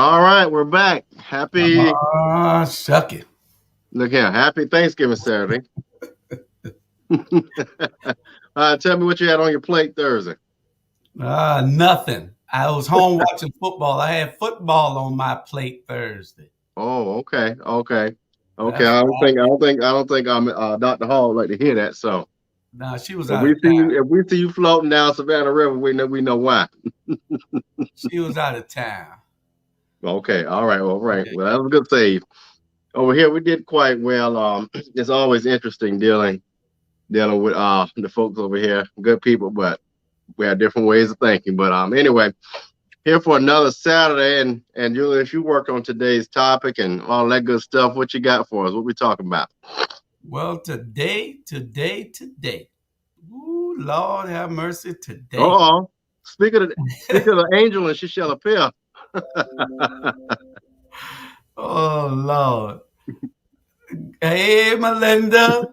All right, we're back. Happy, Shuck it. look here, happy Thanksgiving Saturday. Tell me what you had on your plate Thursday. Nothing. I was home watching football. I had football on my plate Thursday. Oh, okay, okay, okay. That's right. I don't think Dr. Hall would like to hear that. So No, she was if out we of see town. you, if we see you floating down Savannah River, we know why. She was out of town. Okay, all right, all right. Yeah. Well, that was a good save. Over here, we did quite well. It's always interesting dealing with the folks over here, good people, but we have different ways of thinking. But anyway, here for another Saturday, and Julius, you worked on today's topic and all that good stuff. What you got for us? What we talking about? Well, today. Ooh, Lord have mercy today. Oh, speaking of the angel, and she shall appear. Oh, Lord. Hey, Melinda.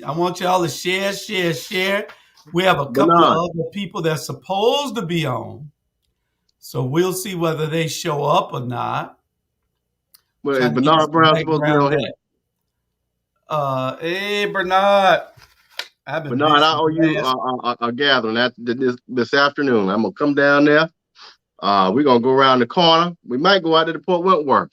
I want y'all to share. We have a couple of Bernard, other people that's supposed to be on. So we'll see whether they show up or not. well, is Trying to give you Bernard some Brown supposed to be background on on here? that. Hey, Bernard. I've been Bernard, I busy owe you last. a gathering this afternoon. I'm gonna come down there. We're gonna go around the corner. We might go out to the Port Wentworth.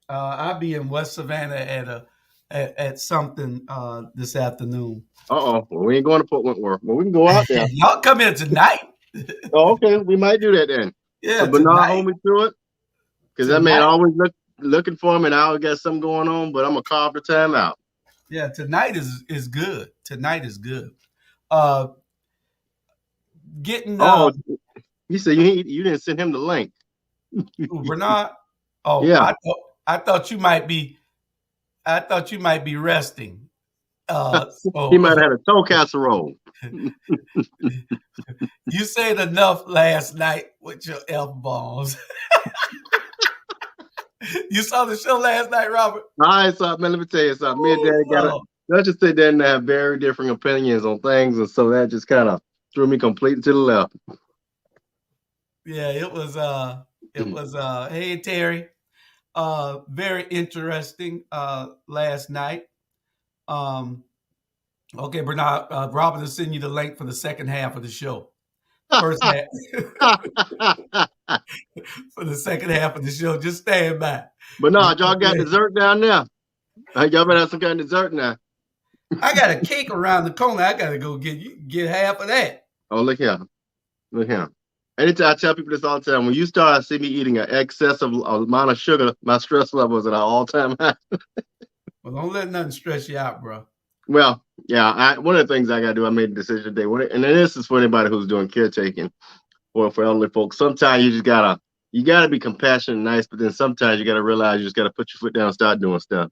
I'll be in West Savannah at something this afternoon. Well, we ain't going to Port Wentworth. Well, we can go out there. Y'all come in tonight. Oh, okay, we might do that then. So Yeah, Bernard, tonight. hold me through it, because that man Tonight. always looking for me, and I always got something going on. But I'm gonna carve the time out. Yeah, tonight is good. Tonight is good. Uh, getting Oh, he said you didn't send him the link. Bernard. Oh, Yeah, I thought you might be. I thought you might be resting. he might So have had a toe casserole. you said enough last night with your f bombs. You saw the show last night, Robert. All right, so man, let me tell you something. Me and Ooh, Daddy got it. Lord. Let's just say Daddy and I have very different opinions on things, and so that just kind of threw me completely to the left. Yeah, it was. It was. Hey, Terry. Very interesting. Last night. Um, okay, Bernard. Robert will send you the link for the second half of the show. First half for the second half of the show. Just stand by. But no, We, y'all got dessert down there. Y'all better have some kind of dessert now. I got a cake around the corner. I gotta go get half of that. Oh, look here. Anytime I tell people this all the time, when you start see me eating an excessive amount of sugar, my stress level is at an all-time high. Well, don't let nothing stress you out, bro. Well, yeah, one of the things I got to do, I made a decision today, and this is for anybody who's doing caretaking or for elderly folks. Sometimes you gotta be compassionate and nice, but then sometimes you gotta realize you just gotta put your foot down and start doing stuff.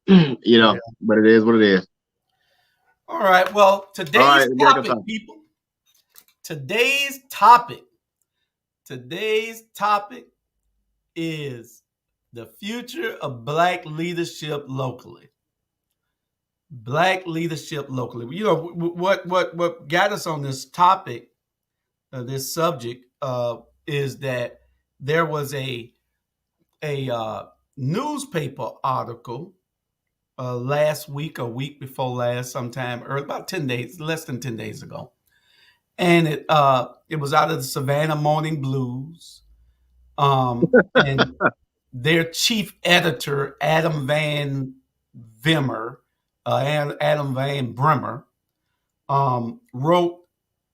Yeah. But it is what it is. All right. Well, All right, today's American topic, time. people. Today's topic. Today's topic is the future of Black leadership locally. Black leadership locally. You know what got us on this topic, this subject, is that there was a newspaper article last week, a week before last, sometime early, about 10 days, less than 10 days ago, and it was out of the Savannah Morning Blues, and their chief editor Adam Van Vimmer, and Adam Van Brimmer, wrote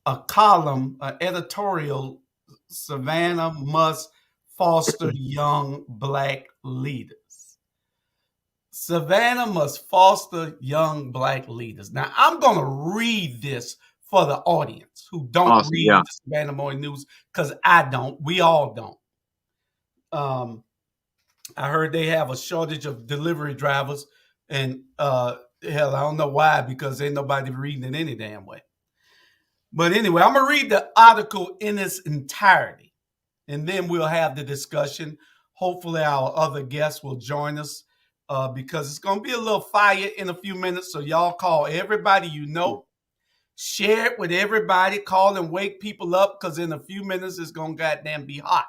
a column, an editorial. Savannah must foster young Black leaders. Savannah must foster young Black leaders. Now, I'm going to read this for the audience who don't Awesome, read yeah. the Savannah Morning News, because I don't. We all don't. I heard they have a shortage of delivery drivers, and hell, I don't know why, because ain't nobody reading it any damn way. But anyway, I'm going to read the article in its entirety, and then we'll have the discussion. Hopefully, our other guests will join us, because it's going to be a little fire in a few minutes. So y'all call everybody you know, share it with everybody, call and wake people up, because in a few minutes it's going to goddamn be hot.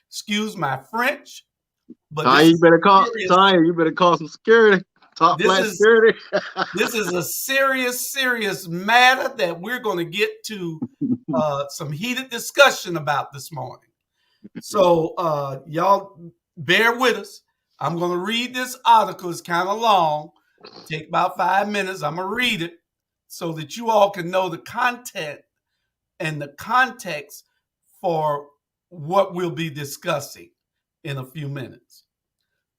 Excuse my French, but Tanya, this is serious. You better call some security, top This flight is security. this is a serious matter that we're going to get to some heated discussion about this morning. So y'all bear with us. I'm going to read this article. It's kind of long. Take about 5 minutes. I'm going to read it so that you all can know the content and the context for what we'll be discussing in a few minutes.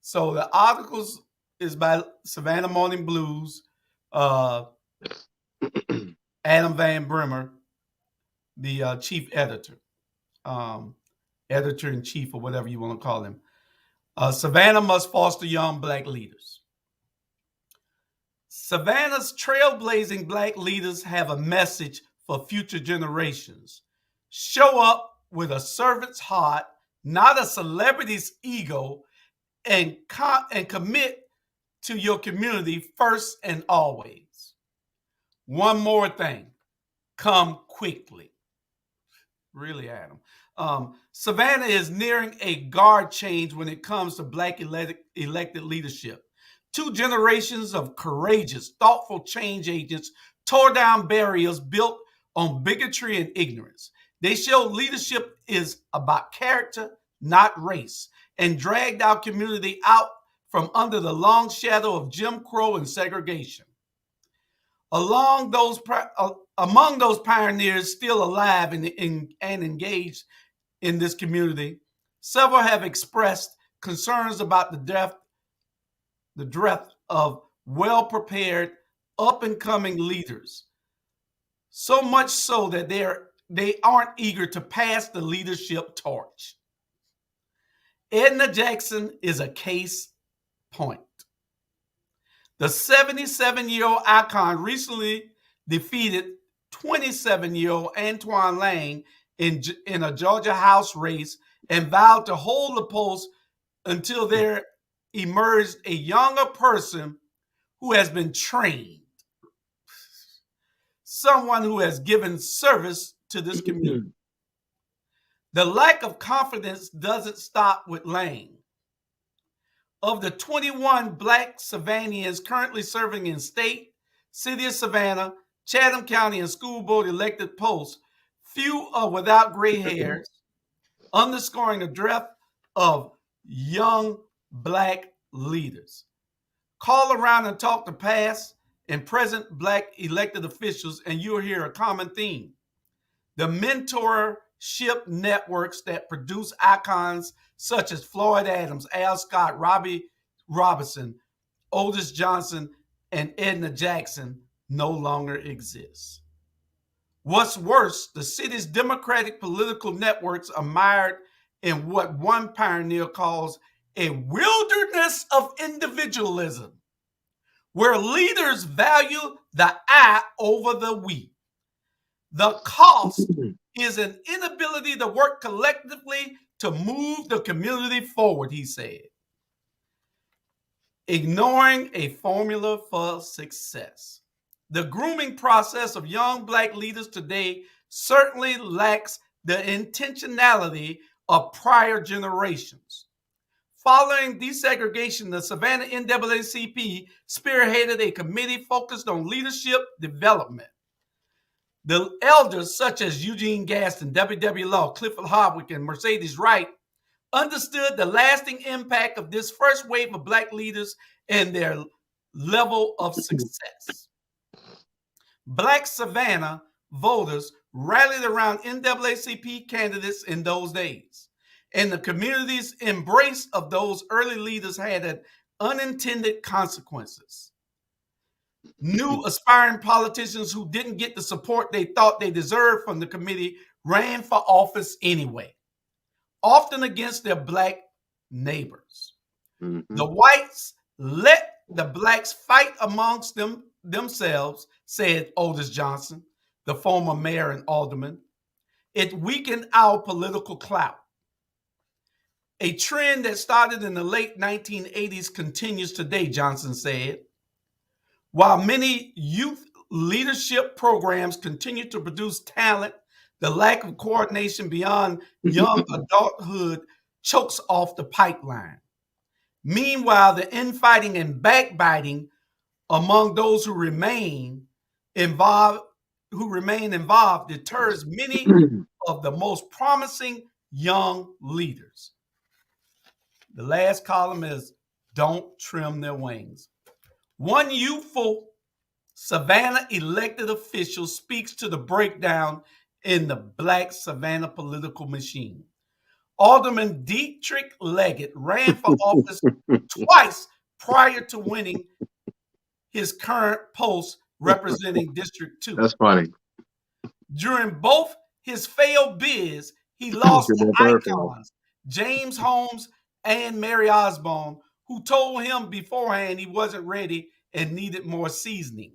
So the articles is by Savannah Morning Blues, Adam Van Brimmer, the chief editor, editor in chief, or whatever you want to call him. Savannah must foster young Black leaders. Savannah's trailblazing Black leaders have a message for future generations. Show up with a servant's heart, not a celebrity's ego, and commit to your community first and always. One more thing, come quickly. Really, Adam. Savannah is nearing a guard change when it comes to Black elected leadership. 2 generations of courageous, thoughtful change agents tore down barriers built on bigotry and ignorance. They showed leadership is about character, not race, and dragged our community out from under the long shadow of Jim Crow and segregation. Among those pioneers still alive and engaged in this community, several have expressed concerns about the depth of well-prepared, up-and-coming leaders. So much so that they aren't eager to pass the leadership torch. Edna Jackson is a case point. The 77-year-old icon recently defeated 27-year-old Antoine Lang in a Georgia House race and vowed to hold the post until there emerged a younger person who has been trained, someone who has given service to this community. The lack of confidence doesn't stop with Lang. Of the 21 Black Savannahans currently serving in state, city of Savannah, Chatham County, and school board elected posts, few are without gray hairs, underscoring the depth of young Black leaders. Call around and talk to past and present Black elected officials, and you'll hear a common theme. The mentorship networks that produce icons such as Floyd Adams, Al Scott, Robbie Robinson, Otis Johnson, and Edna Jackson no longer exist. What's worse, the city's democratic political networks are mired in what one pioneer calls a wilderness of individualism, where leaders value the I over the we. The cost is an inability to work collectively to move the community forward, he said. Ignoring a formula for success. The grooming process of young Black leaders today certainly lacks the intentionality of prior generations. Following desegregation, the Savannah NAACP spearheaded a committee focused on leadership development. The elders, such as Eugene Gaston, W.W. Law, Clifford Hardwick, and Mercedes Wright, understood the lasting impact of this first wave of Black leaders and their level of success. Black Savannah voters rallied around NAACP candidates in those days, and the community's embrace of those early leaders had unintended consequences. New aspiring politicians who didn't get the support they thought they deserved from the committee ran for office anyway, often against their Black neighbors. The whites let the Blacks fight amongst themselves, said Otis Johnson, the former mayor and alderman. It weakened our political clout. A trend that started in the late 1980s continues today, Johnson said. While many youth leadership programs continue to produce talent, the lack of coordination beyond young adulthood chokes off the pipeline. Meanwhile, the infighting and backbiting among those involved who remain involved deters many of the most promising young leaders. The last column is don't trim their wings. One youthful Savannah elected official speaks to the breakdown in the Black Savannah political machine. Alderman Dietrich Leggett ran for office twice prior to winning his current post representing District 2. That's funny. During both his failed bids, he lost to icons James Holmes and Mary Osborne, who told him beforehand he wasn't ready and needed more seasoning.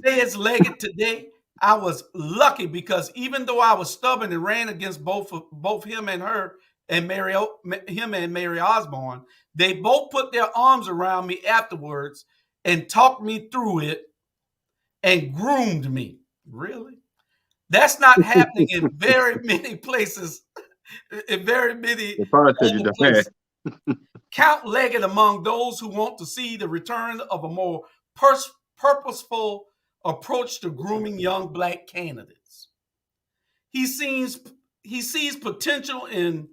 Says Leggett today, I was lucky because even though I was stubborn and ran against both him and her and Mary Osborne, they both put their arms around me afterwards and talked me through it and groomed me. Really? Places. In very many places. Count Leggett among those who want to see the return of a more purposeful approach to grooming young Black candidates. He sees potential in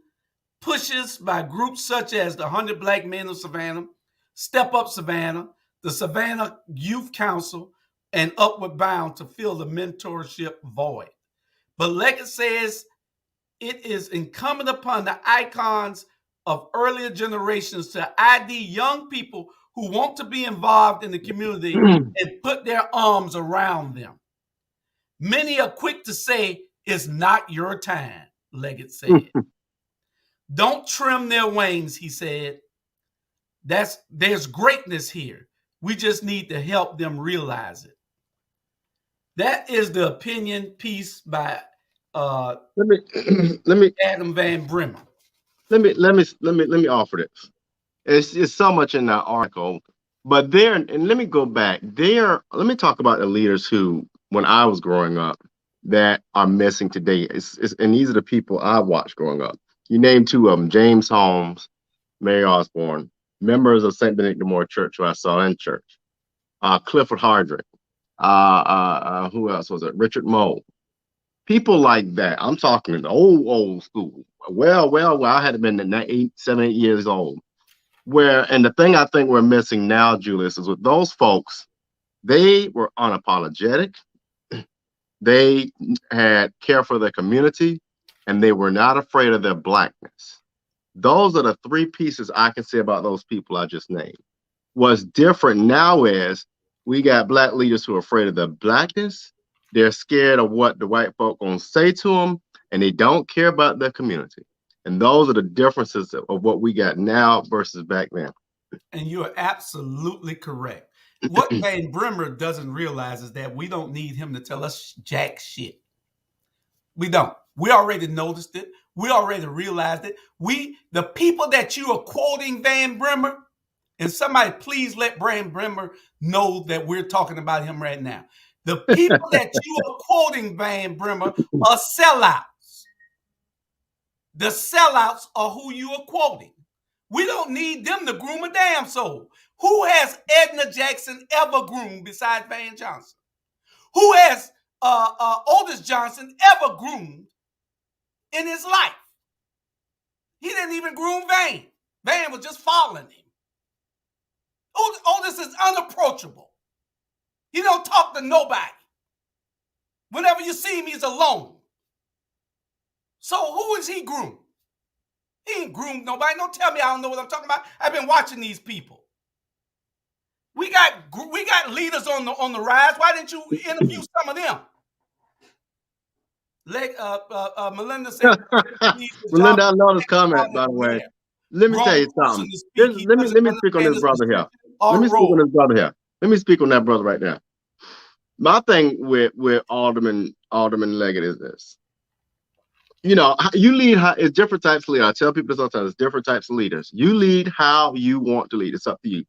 pushes by groups such as the 100 Black Men of Savannah, Step Up Savannah, the Savannah Youth Council, and Upward Bound to fill the mentorship void. But Leggett says it is incumbent upon the icons of earlier generations to ID young people who want to be involved in the community and put their arms around them. Many are quick to say, it's not your time, Leggett said. Don't trim their wings, he said. There's greatness here. We just need to help them realize it. That is the opinion piece by let me Adam Van Brimmer. Let me offer this. It's so much in that article, but there, and let me go back there. Let me talk about the leaders who, when I was growing up, that are missing today. And these are the people I watched growing up. You named two of them: James Holmes, Mary Osborne, members of St. Benedict de Moore Church, who I saw in church. Clifford Hardrick. Who else was it? Richard Moe. People like that. I'm talking the old school. Well, I had been 7, 8 years old. And the thing I think we're missing now, Julius, is with those folks, they were unapologetic. They had care for their community, and they were not afraid of their Blackness. Those are the three pieces I can say about those people I just named. What's different now is we got Black leaders who are afraid of their Blackness. They're scared of what the white folk gonna say to them, and they don't care about their community. And those are the differences of what we got now versus back then. And you're absolutely correct. What Van Brimmer doesn't realize is that we don't need him to tell us jack shit. We don't. We already noticed it. We already realized it. The people that you are quoting Van Brimmer, and somebody please let Van Brimmer know that we're talking about him right now. The people that you are quoting Van Brimmer are sellouts. The sellouts are who you are quoting. We don't need them to groom a damn soul. Who has Edna Jackson ever groomed besides Van Johnson? Who has Otis Johnson ever groomed in his life? He didn't even groom Van. Van was just following him. Otis is unapproachable. He don't talk to nobody. Whenever you see him, he's alone. So who is he groomed? He ain't groomed nobody. Don't tell me I don't know what I'm talking about. I've been watching these people. We got leaders on the rise. Why didn't you interview some of them? Melinda said. Melinda, I love this comment, by the way. Let me tell you something. Let me speak on this brother here. Let me speak on this brother here. Let me speak on that brother right now. My thing with Alderman Leggett is this. You know, you lead how it's different types of leaders. I tell people sometimes it's different types of leaders. You lead how you want to lead. It's up to you.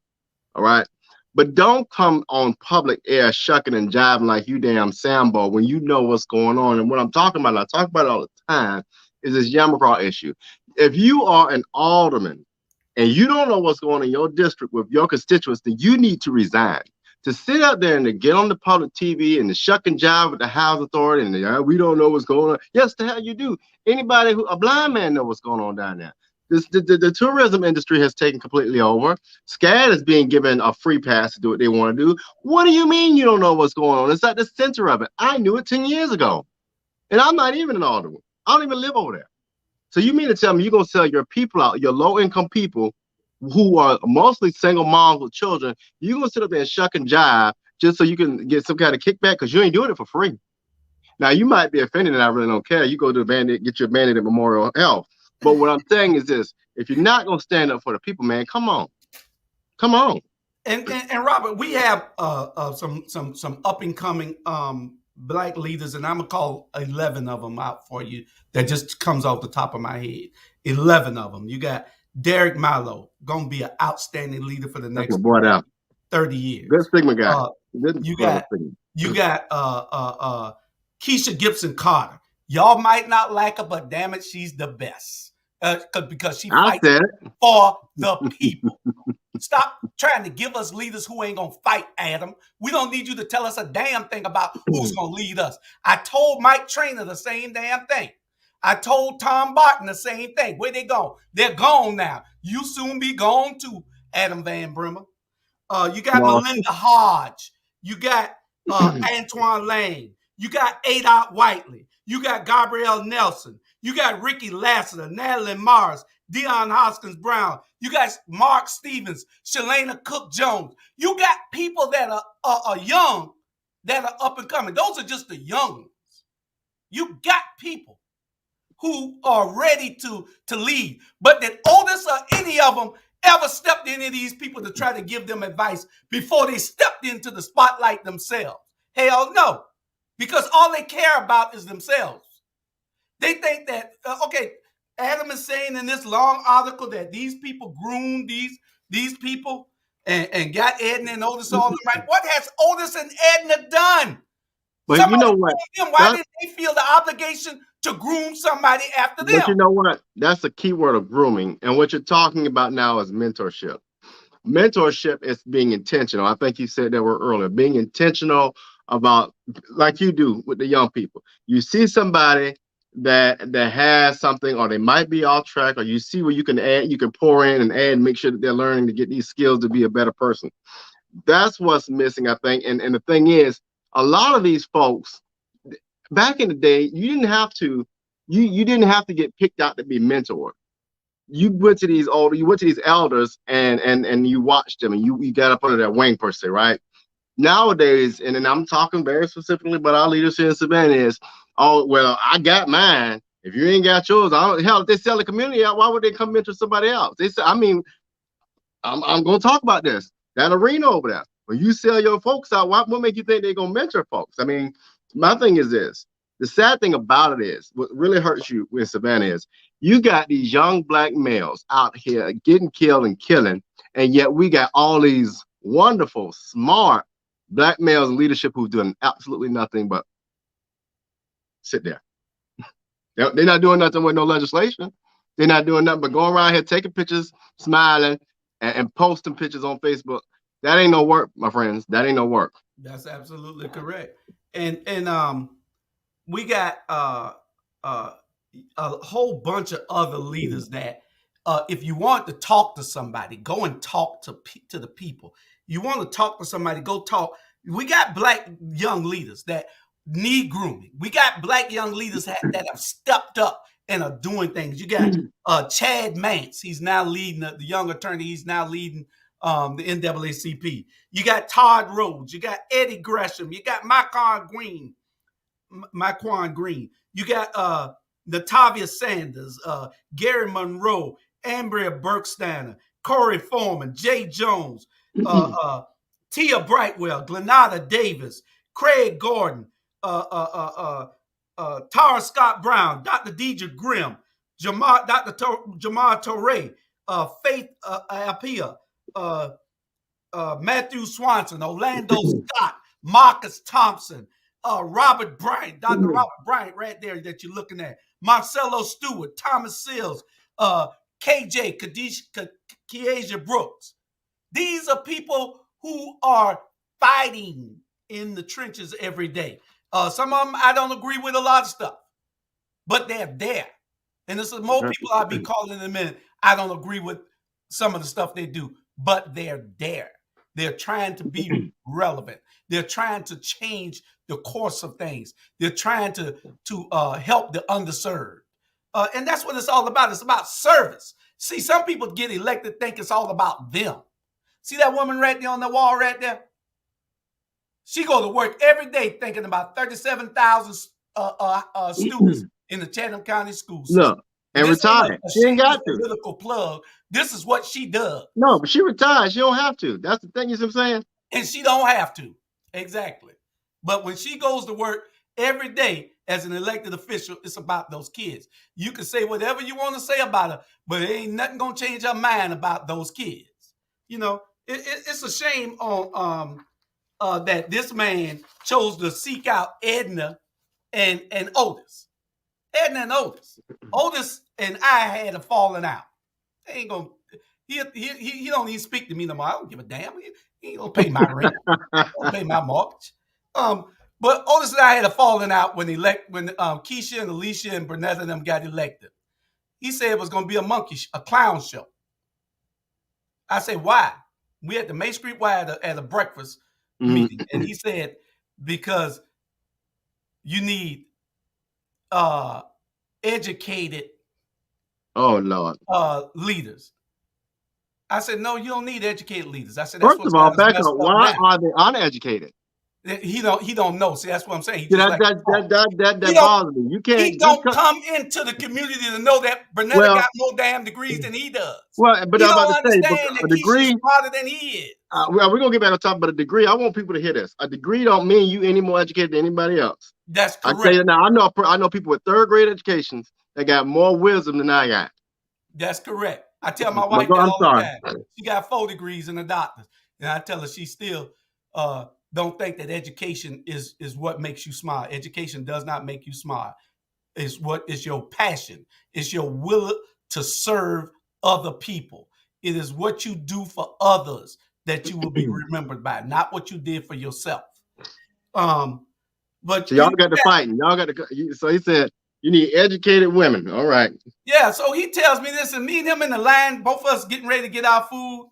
All right. But don't come on public air shucking and jiving like you damn Sambo when you know what's going on. And what I'm talking about, and I talk about it all the time, is this Yamacraw issue. If you are an alderman and you don't know what's going on in your district with your constituents, then you need to resign. To sit out there and to get on the public TV and to shuck and jive with the house authority and we don't know what's going on. Yes, the hell you do. Anybody a blind man know what's going on down there. The tourism industry has taken completely over. SCAD is being given a free pass to do what they want to do. What do you mean you don't know what's going on? It's at the center of it. I knew it 10 years ago. And I'm not even an alderman. I don't even live over there. So you mean to tell me you're going to sell your people out, your low-income people who are mostly single moms with children, you're going to sit up there and shuck and jive just so you can get some kind of kickback because you ain't doing it for free. Now, you might be offended and I really don't care. You go to the bandit, get your bandit at Memorial Health. But what I'm saying is this, if you're not going to stand up for the people, man, come on. Come on. And Robert, we have some up and coming Black leaders, and I'm gonna call 11 of them out for you. That just comes off the top of my head. 11 of them. You got Derek Milo, gonna be an outstanding leader for the next 30 years. Good Sigma guy. You got Keisha Gibson Carter. Y'all might not like her, but damn it, she's the best because she fights for the people. Stop trying to give us leaders who ain't going to fight, Adam. We don't need you to tell us a damn thing about who's going to lead us. I told Mike Traynor the same damn thing. I told Tom Barton the same thing. Where they gone? They're gone now. You soon be gone too, Adam Van Brimmer. You got Melinda Hodge. You got Antoine Lane. You got Adot Whiteley. You got Gabrielle Nelson. You got Ricky Lassiter, Natalie Morris, Deion Hoskins Brown. You got Mark Stevens, Shalana Cook Jones. You got people that are young, that are up and coming. Those are just the young ones. You got people who are ready to lead. But that Otis or any of them ever stepped in any of these people to try to give them advice before they stepped into the spotlight themselves. Hell no. Because all they care about is themselves. They think that, Adam is saying in this long article that these people groomed these people and got Edna and Otis all the right. What has Otis and Edna done? But somebody you know what? Why did they feel the obligation to groom somebody after them? But you know what? That's the key word of grooming. And what you're talking about now is mentorship. Mentorship is being intentional. I think you said that word earlier. Being intentional about, like you do with the young people. You see somebody that has something, or they might be off track, or you see where you can add, you can pour in and add and make sure that they're learning to get these skills to be a better person. That's what's missing, I think. And the thing is, a lot of these folks, back in the day, you didn't have to get picked out to be mentored. You went to these elders and you watched them and you got up under their wing per se, right? Nowadays, and then I'm talking very specifically about our leaders here in Savannah is, oh, well, I got mine. If you ain't got yours, hell, if they sell the community out, why would they come mentor somebody else? They say, I'm going to talk about this. That arena over there. When you sell your folks out, what make you think they're going to mentor folks? I mean, my thing is this. The sad thing about it is, what really hurts you in Savannah is, you got these young Black males out here getting killed and killing, and yet we got all these wonderful, smart Black males in leadership who've done absolutely nothing but sit there. They're not doing nothing with no legislation. They're not doing nothing but going around here taking pictures, smiling, and posting pictures on Facebook. That ain't no work, my friends. That ain't no work. That's absolutely correct. And we got a whole bunch of other leaders that if you want to talk to somebody, go and talk to the people. You want to talk to somebody, go talk. We got Black young leaders that need grooming. We got Black young leaders that have stepped up and are doing things. You got Chad Mance. He's now leading the young attorney. He's now leading the NAACP. You got Todd Rhodes. You got Eddie Gresham. You got Myquan Green. You got Natavia Sanders, Gary Monroe, Ambria Berksteiner, Corey Foreman, Jay Jones, Tia Brightwell, Glenada Davis, Craig Gordon, Tara Scott Brown, Dr. Deidre Grimm, Dr. Jamar Torre, Faith Apia, Matthew Swanson, Orlando Scott, Marcus Thompson, Robert Bryant, Dr. Robert Bryant right there that you're looking at, Marcelo Stewart, Thomas Sills, KJ, Keasia Brooks. These are people who are fighting in the trenches every day. Some of them I don't agree with a lot of stuff, but they're there. And there's more people I'll be calling in a minute. I don't agree with some of the stuff they do, but they're there. They're trying to be relevant. They're trying to change the course of things. They're trying to help the underserved. And that's what it's all about. It's about service. See, some people get elected think it's all about them. See that woman right there on the wall right there? She goes to work every day thinking about 37,000 students in the Chatham County school system. No, and retired. She ain't got to. Political plug. This is what she does. No, but she retired. She don't have to. That's the thing. You see what I'm saying? And she don't have to. Exactly. But when she goes to work every day as an elected official, it's about those kids. You can say whatever you want to say about her, but it ain't nothing gonna change her mind about those kids. You know, it's a shame on that this man chose to seek out Edna and Otis. Edna and Otis. Otis and I had a falling out. They ain't gonna. He don't even speak to me no more. I don't give a damn. He ain't gonna pay my rent. Don't pay my mortgage. But Otis and I had a falling out when Keisha and Alicia and Burnett and them got elected. He said it was gonna be a clown show. I said, why? We at the May Street Y at a breakfast meeting, and he said, because you need educated leaders. I said, no, you don't need educated leaders. I said, that's first of all, back up. Why are they uneducated? He don't know. See, that's what I'm saying. That bothers me. You can't. He don't come into the community to know that Burnett got more damn degrees than he does. Well, but he I'm don't about to say, understand that Keisha's smarter than he is. We're gonna get back on top, but a degree. I want people to hear this. A degree don't mean you any more educated than anybody else. That's correct. I tell you now. I know people with third grade educations that got more wisdom than I got. That's correct. I tell my wife that all the time. She got 4 degrees and a doctorate, and I tell her she still don't think that education is what makes you smart. Education does not make you smart. It's what is your passion. It's your will to serve other people. It is what you do for others that you will be remembered by, not what you did for yourself. But so y'all got to fighting. Y'all got to. So he said you need educated women. All right. Yeah. So he tells me this, and me and him in the line, both of us getting ready to get our food.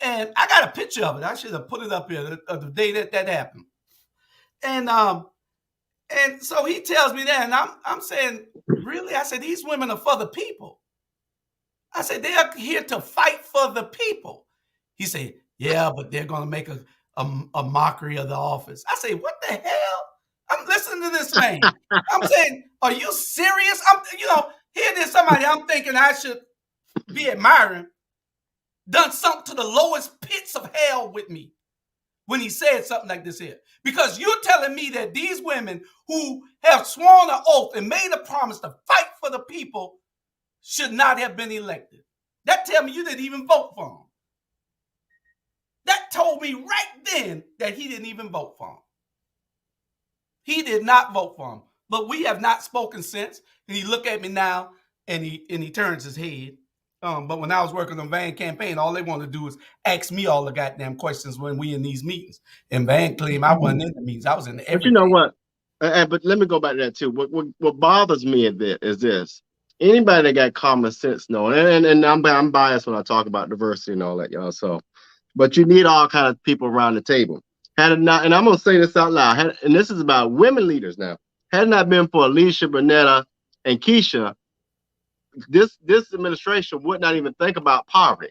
And I got a picture of it. I should have put it up here the day that happened. And so he tells me that, and I'm saying, really? I said, these women are for the people. I said, they are here to fight for the people. He said, yeah, but they're going to make a mockery of the office. I say, what the hell? I'm listening to this man. I'm saying, are you serious? Here there's somebody I'm thinking I should be admiring. Done sunk to the lowest pits of hell with me when he said something like this here. Because you're telling me that these women who have sworn an oath and made a promise to fight for the people should not have been elected. That tells me you didn't even vote for them. That told me right then that he didn't even vote for them. He did not vote for them. But we have not spoken since. And he looked at me now and he turns his head. But when I was working on Van campaign, all they want to do is ask me all the goddamn questions when we in these meetings. And Van claimed I wasn't in the meetings. I was in the everything. But you know what? But let me go back to that too. What bothers me is this. Anybody that got common sense know, and I'm biased when I talk about diversity and all that, y'all. So, but you need all kinds of people around the table. Had it not, and I'm gonna say this out loud, and this is about women leaders now. Had it not been for Alicia, Bernetta, and Keisha, this administration would not even think about poverty.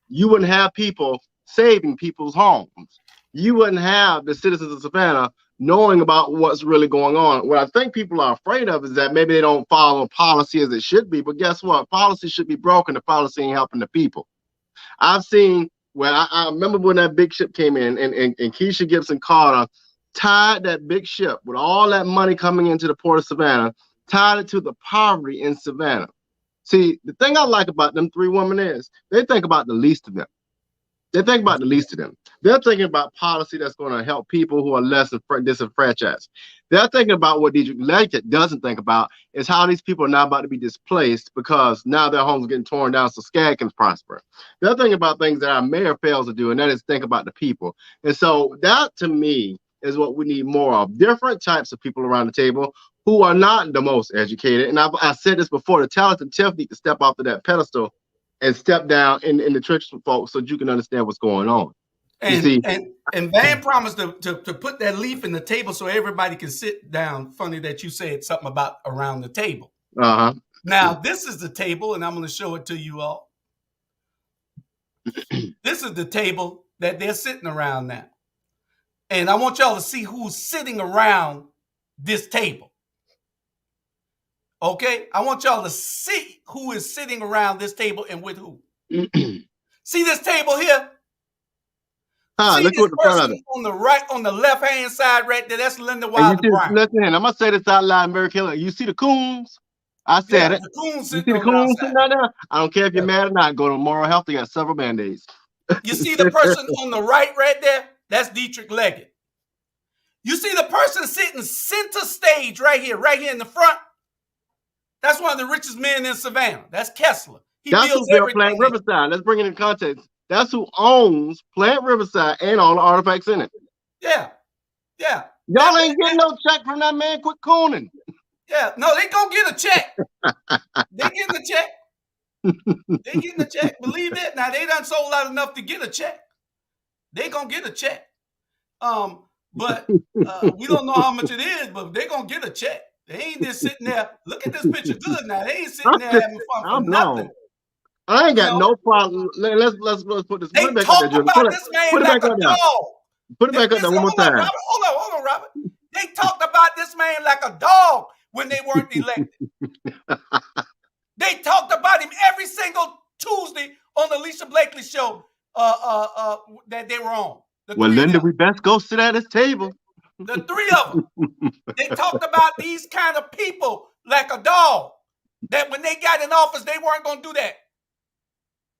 You wouldn't have people saving people's homes. You wouldn't have the citizens of Savannah knowing about what's really going on. What I think people are afraid of is that maybe they don't follow policy as it should be. But guess what? Policy should be broken. The policy ain't helping the people. I've seen where I remember when that big ship came in and Keisha Gibson Carter tied that big ship with all that money coming into the port of Savannah, tied it to the poverty in Savannah. See, the thing I like about them 3 women is they think about the least of them. They think about the least of them. They're thinking about policy that's going to help people who are less disenfranchised. They're thinking about what Diedrich Leggett doesn't think about is how these people are now about to be displaced because now their homes are getting torn down so SCAD can prosper. They're thinking about things that our mayor fails to do, and that is think about the people. And so that, to me, is what we need more of. Different types of people around the table who are not the most educated. And I said this before, the talented Tiff need to step off of that pedestal and step down in the trenches with folks so you can understand what's going on. You see, and Van promised to put that leaf in the table so everybody can sit down. Funny that you said something about around the table. Now, this is the table, and I'm going to show it to you all. This is the table that they're sitting around now. And I want y'all to see who's sitting around this table. Okay? I want y'all to see who is sitting around this table and with who. See this table here? See look this at the front of it. On the right, on the left-hand side right there, that's Linda Wilder Brown. Listen, I'm going to say this out loud, Mary Killer. You see the coons? I said it. The coons you see the coons sitting out there? I don't care if you're mad or not. Go to Moral Health. They got several Band-Aids. You see the person on the right there? That's Diedrich Leggett. You see the person sitting center stage right here in the front? That's one of the richest men in Savannah. That's Kessler. That's who built Plant Riverside. Let's bring it in context. That's who owns Plant Riverside and all the artifacts in it. Yeah. Y'all ain't getting no check from that man. Quit cooning. Yeah. No, they gonna get a check. They getting a check. They getting a check. Believe it. Now, they done sold out enough to get a check. They gonna get a check. But we don't know how much it is, but they gonna get a check. They ain't just sitting there. Look at this picture good now. They ain't sitting there having fun for nothing. I ain't got no problem. Let's put this. They talked about this man like a dog. Put it back up there one more time. Hold on, Robert. They talked about this man like a dog when they weren't elected. They talked about him every single Tuesday on the Alicia Blakely show that they were on. Well, Linda, we best go sit at this table. The three of them. They talked about these kind of people like a dog. That when they got in office, they weren't going to do that.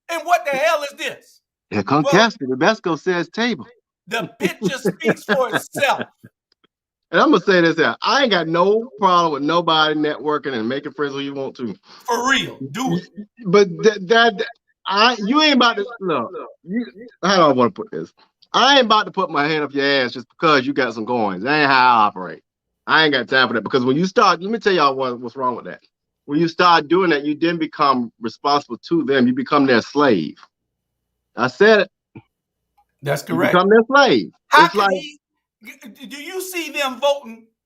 And what the hell is this? Here come Casper. The best go sit at his table. The picture speaks for itself. And I'm going to say this here. I ain't got no problem with nobody networking and making friends who you want to. For real. Do it. But you ain't about to, look, how do I want to put this? I ain't about to put my hand up your ass just because you got some coins. That ain't how I operate. I ain't got time for that. Because when you start, let me tell y'all what's wrong with that. When you start doing that, you then become responsible to them. You become their slave. I said it. That's correct. You become their slave. How can do you see them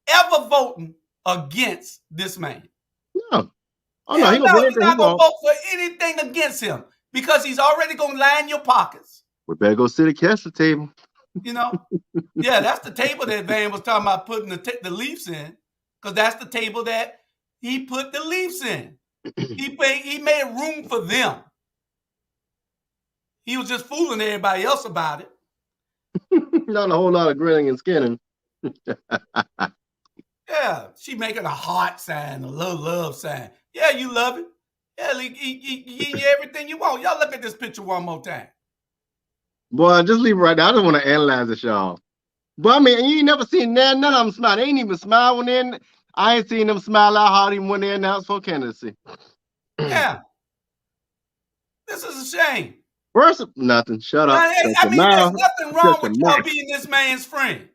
ever voting against this man? No. Oh, no, he's not going to vote for anything against him because he's already going to line your pockets. We better go sit at Kessler table. You know? Yeah, that's the table that Van was talking about putting the Leafs in, because that's the table that he put the Leafs in. He made room for them. He was just fooling everybody else about it. Not a whole lot of grinning and skinning. Yeah, she making a heart sign, a love sign. Yeah, you love it. Yeah, he give you everything you want. Y'all look at this picture one more time. Boy, just leave it right there. I don't want to analyze this, y'all. But I mean, you ain't never seen none of them smile. They ain't even smile when they're in. I ain't seen them smile out hard even when they announced for candidacy. Yeah. This is a shame. First, nothing. Shut up. I mean, there's nothing wrong with y'all being this man's friend.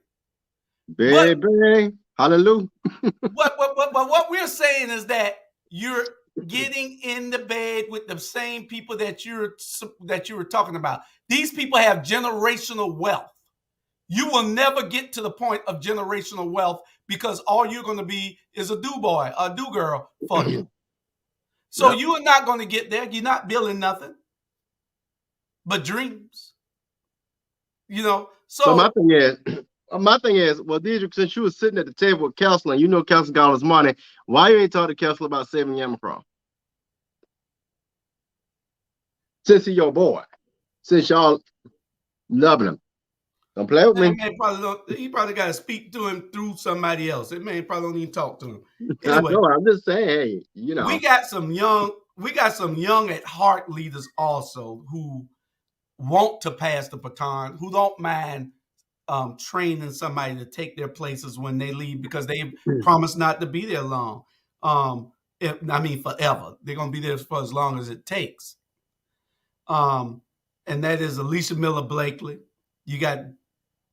Baby, hallelujah. But what we're saying is that you're getting in the bed with the same people that you were talking about. These people have generational wealth. You will never get to the point of generational wealth because all you're going to be is a do-boy, a do-girl for you. So you are not going to get there. You're not building nothing but dreams. You know, so my thing is, well, Diedrich, since you were sitting at the table with Kessler, and you know Kessler got all his money, why you ain't talking to Kessler about saving Yamacraw? Since he's your boy, since y'all loving him, don't play with me. He probably got to speak to him through somebody else. That man probably don't even talk to him. Anyway, I know, I'm just saying, hey, we got some young at heart leaders also who want to pass the baton, who don't mind training somebody to take their places when they leave because they promise not to be there long. Forever. They're going to be there for as long as it takes. And that is Alicia Miller Blakely. You got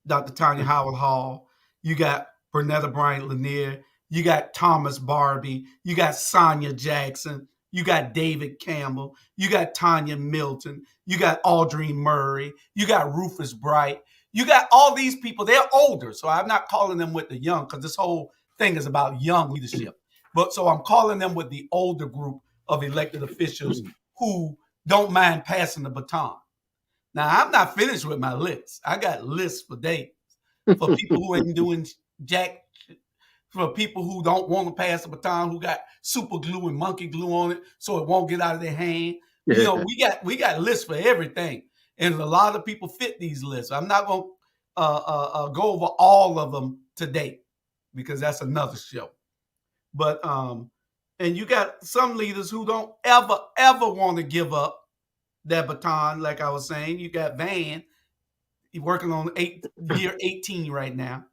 Dr. Tanya Howard Hall. You got Bernetta Bryant Lanier. You got Thomas Barbie. You got Sonia Jackson. You got David Campbell. You got Tanya Milton. You got Audrey Murray. You got Rufus Bright. You got all these people. They're older, so I'm not calling them with the young because this whole thing is about young leadership. But so I'm calling them with the older group of elected officials who don't mind passing the baton. Now, I'm not finished with my list. I got lists for days for people who ain't doing jack, for people who don't want to pass the baton, who got super glue and monkey glue on it so it won't get out of their hand. You know, we got lists for everything. And a lot of people fit these lists. I'm not going to go over all of them today because that's another show. But and you got some leaders who don't ever want to give up that baton. Like I was saying, you got Van, he's working on year 18 right now.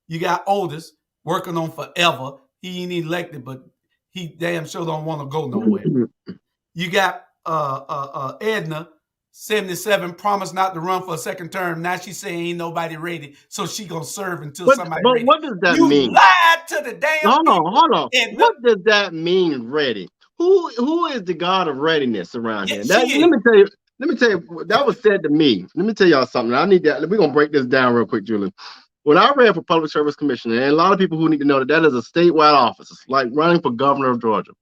You got Otis working on forever. He ain't elected, but he damn sure don't want to go nowhere. You got Edna, 77, promised not to run for a second term. Now she's saying ain't nobody ready, so she gonna serve until somebody but ready. What does that you mean? Lied to the damn Hold on. Edna. What does that mean, ready? Who is the God of readiness around here? Let me tell you, that was said to me. Let me tell y'all something. I need that. We're gonna break this down real quick, Julian. When I ran for public service commissioner, and a lot of people who need to know that is a statewide office, it's like running for governor of Georgia.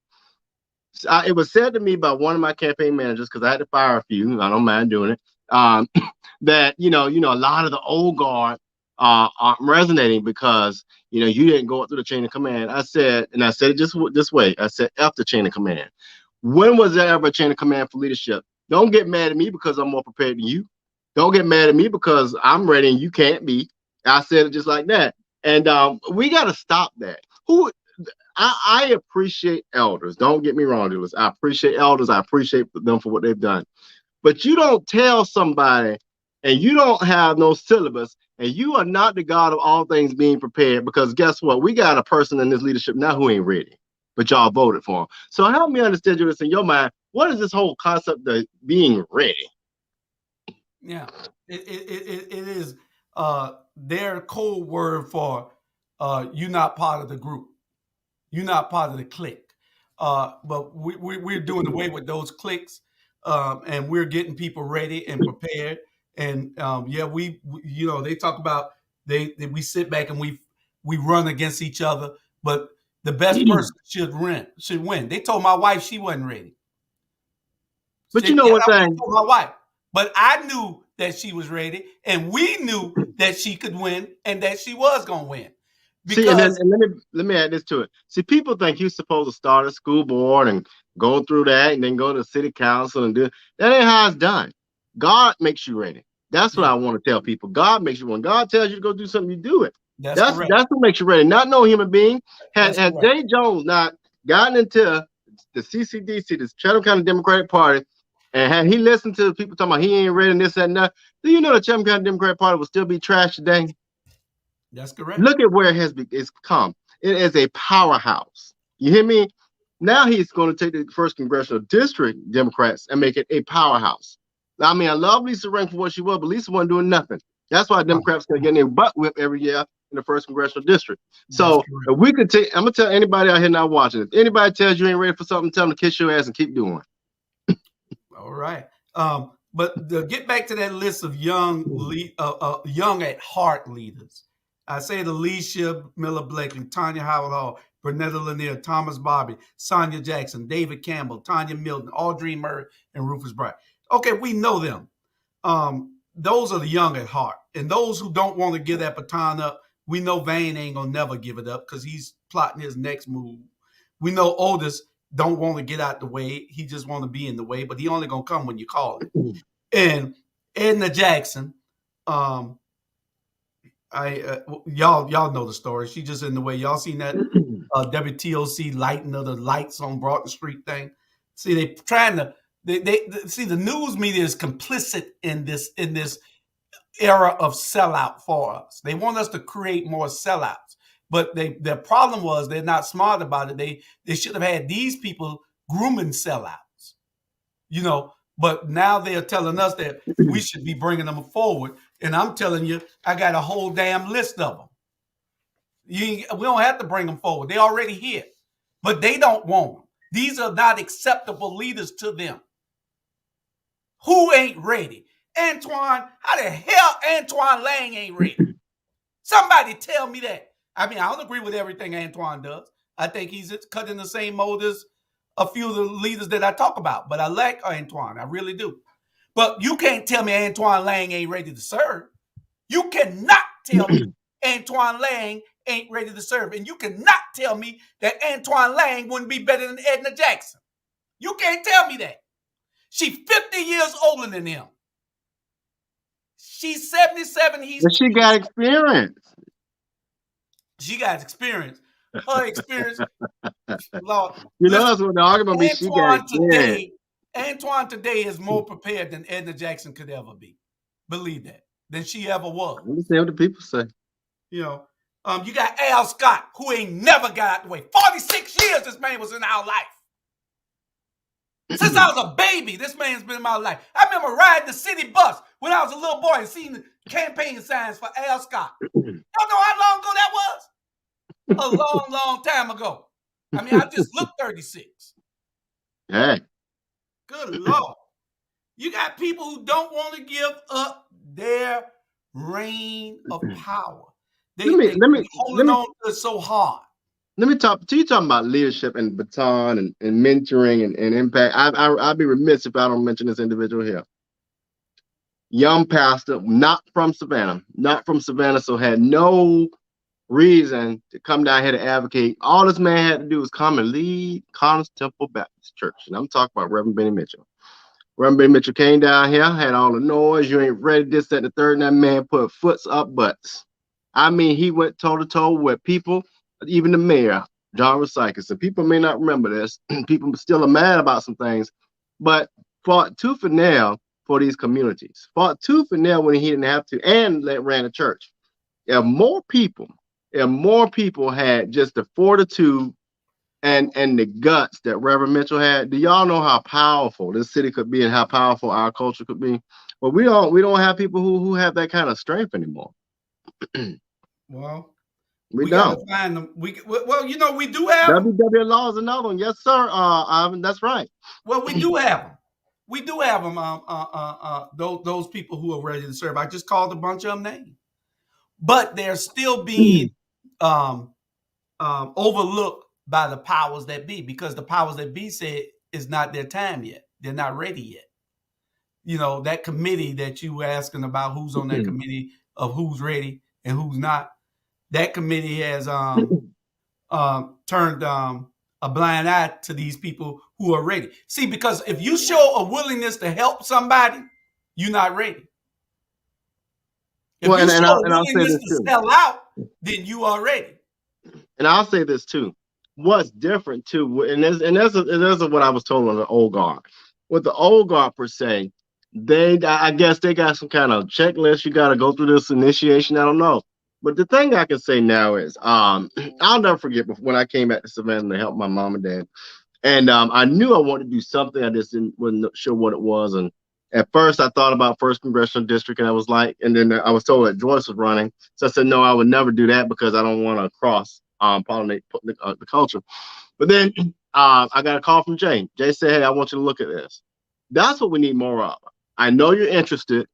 It was said to me by one of my campaign managers, because I had to fire a few. I don't mind doing it. That a lot of the old guard aren't resonating because you didn't go up through the chain of command. I said it just this way. I said F the chain of command. When was there ever a chain of command for leadership? Don't get mad at me because I'm more prepared than you. Don't get mad at me because I'm ready and you can't be. I said it just like that. And we got to stop that. I appreciate elders. Don't get me wrong, Julius. I appreciate elders. I appreciate them for what they've done. But you don't tell somebody and you don't have no syllabus and you are not the God of all things being prepared, because guess what? We got a person in this leadership now who ain't ready, but y'all voted for him. So help me understand, Julius, in your mind, what is this whole concept of being ready? Yeah, it is their code word for you're not part of the group. You're not part of the clique. But we're doing away with those cliques, and we're getting people ready and prepared. And we they talk about we sit back and we run against each other, but the best person should win. They told my wife she wasn't ready. But you know what thing? My wife. But I knew that she was ready, and we knew that she could win and that she was going to win. Because, see, and let me add this to it. See, people think you're supposed to start a school board and go through that and then go to city council and do it. That ain't how it's done. God makes you ready. That's what I want to tell people. God makes you, when God tells you to go do something, you do it. That's what makes you ready. Not no human being. Had Jay Jones not gotten into the CCDC, the Chatham County Democratic Party, and had he listened to people talking about he ain't ready and this and that, do you know the Chatham County Democratic Party will still be trash today? That's correct. Look at where it's come. It is a powerhouse. You hear me? Now he's going to take the first congressional district Democrats and make it a powerhouse. I mean, I love Lisa Ring for what she was, but Lisa wasn't doing nothing. That's why Democrats going to get their butt whipped every year in the first congressional district. So if we could take, I'm going to tell anybody out here now watching, if anybody tells you ain't ready for something, tell them to kiss your ass and keep doing it. All right. But to get back to that list of young at heart leaders, I say Alicia Miller Blakely, Tanya Howard Hall, Bernetta Lanier, Thomas Bobby, Sonia Jackson, David Campbell, Tanya Milton, Audrey Murray, and Rufus Bright. Okay, we know them. Those are the young at heart. And those who don't want to give that baton up, we know Vane ain't going to never give it up because he's plotting his next move. We know Otis don't want to get out the way. He just want to be in the way, but he only going to come when you call it. And Edna Jackson, y'all know the story. She just in the way. Y'all seen that WTOC lighting of the lights on Broughton Street thing? See, they trying to See, the news media is complicit in this era of sellout for us. They want us to create more sellouts, but their problem was they're not smart about it. They should have had these people grooming sellouts, But now they're telling us that we should be bringing them forward, and I'm telling you, I got a whole damn list of them. We don't have to bring them forward; they're already here, but they don't want them. These are not acceptable leaders to them. Who ain't ready? Antoine, how the hell Antoine Lang ain't ready? Somebody tell me that. I mean, I don't agree with everything Antoine does. I think he's cut in the same mold as a few of the leaders that I talk about. But I like Antoine. I really do. But you can't tell me Antoine Lang ain't ready to serve. You cannot tell me Antoine Lang ain't ready to serve. And you cannot tell me that Antoine Lang wouldn't be better than Edna Jackson. You can't tell me that. She's 50 years older than him. She's 77. But she got experience. She got experience. Her experience, Lord. That's what the argument be. She got experience. Antoine today is more prepared than Edna Jackson could ever be. Believe that. Than she ever was. I understand what the people say. You got Al Scott, who ain't never got out the way. 46 years this man was in our life. Since I was a baby, this man's been in my life. I remember riding the city bus when I was a little boy and seeing the campaign signs for Al Scott. Y'all know how long ago that was? A long, long time ago. I mean, I just looked 36. Hey. Good Lord. You got people who don't want to give up their reign of power. They're holding on to it so hard. Let me talk to you. Talking about leadership and baton and mentoring and impact. I'd be remiss if I don't mention this individual here. Young pastor, not from Savannah, so had no reason to come down here to advocate. All this man had to do was come and lead Connors Temple Baptist Church. And I'm talking about Reverend Benny Mitchell. Reverend Benny Mitchell came down here, had all the noise. You ain't ready, this, that, and the third. And that man put foots up butts. I mean, he went toe to toe with people, even the mayor, John Rosikis. And people may not remember this. People still are mad about some things, but fought tooth and nail for these communities. Fought tooth and nail when he didn't have to, and ran a church. If more people had just the fortitude and the guts that Reverend Mitchell had, do y'all know how powerful this city could be and how powerful our culture could be? But we don't have people who have that kind of strength anymore. Well, we don't find them. We do have WW Law is another one. Yes, sir. Ivan, that's right. Well, we do have them. We do have them. Those people who are ready to serve. I just called a bunch of them names, but they're still being overlooked by the powers that be, because the powers that be said it's not their time yet. They're not ready yet. That committee that you were asking about, who's on that committee of who's ready and who's not. That committee has turned a blind eye to these people who are ready. See, because if you show a willingness to help somebody, you're not ready. If you show a willingness to sell out, then you are ready. And I'll say this too. What's different too, and that's what I was told on the old guard. With the old guard per se, I guess they got some kind of checklist. You got to go through this initiation. I don't know. But the thing I can say now is, I'll never forget when I came back to Savannah to help my mom and dad. And I knew I wanted to do something. I just wasn't sure what it was. And at first I thought about 1st Congressional District, and I was like, and then I was told that Joyce was running. So I said, no, I would never do that because I don't want to cross pollinate the culture. But then I got a call from Jay. Jay said, hey, I want you to look at this. That's what we need more of. I know you're interested.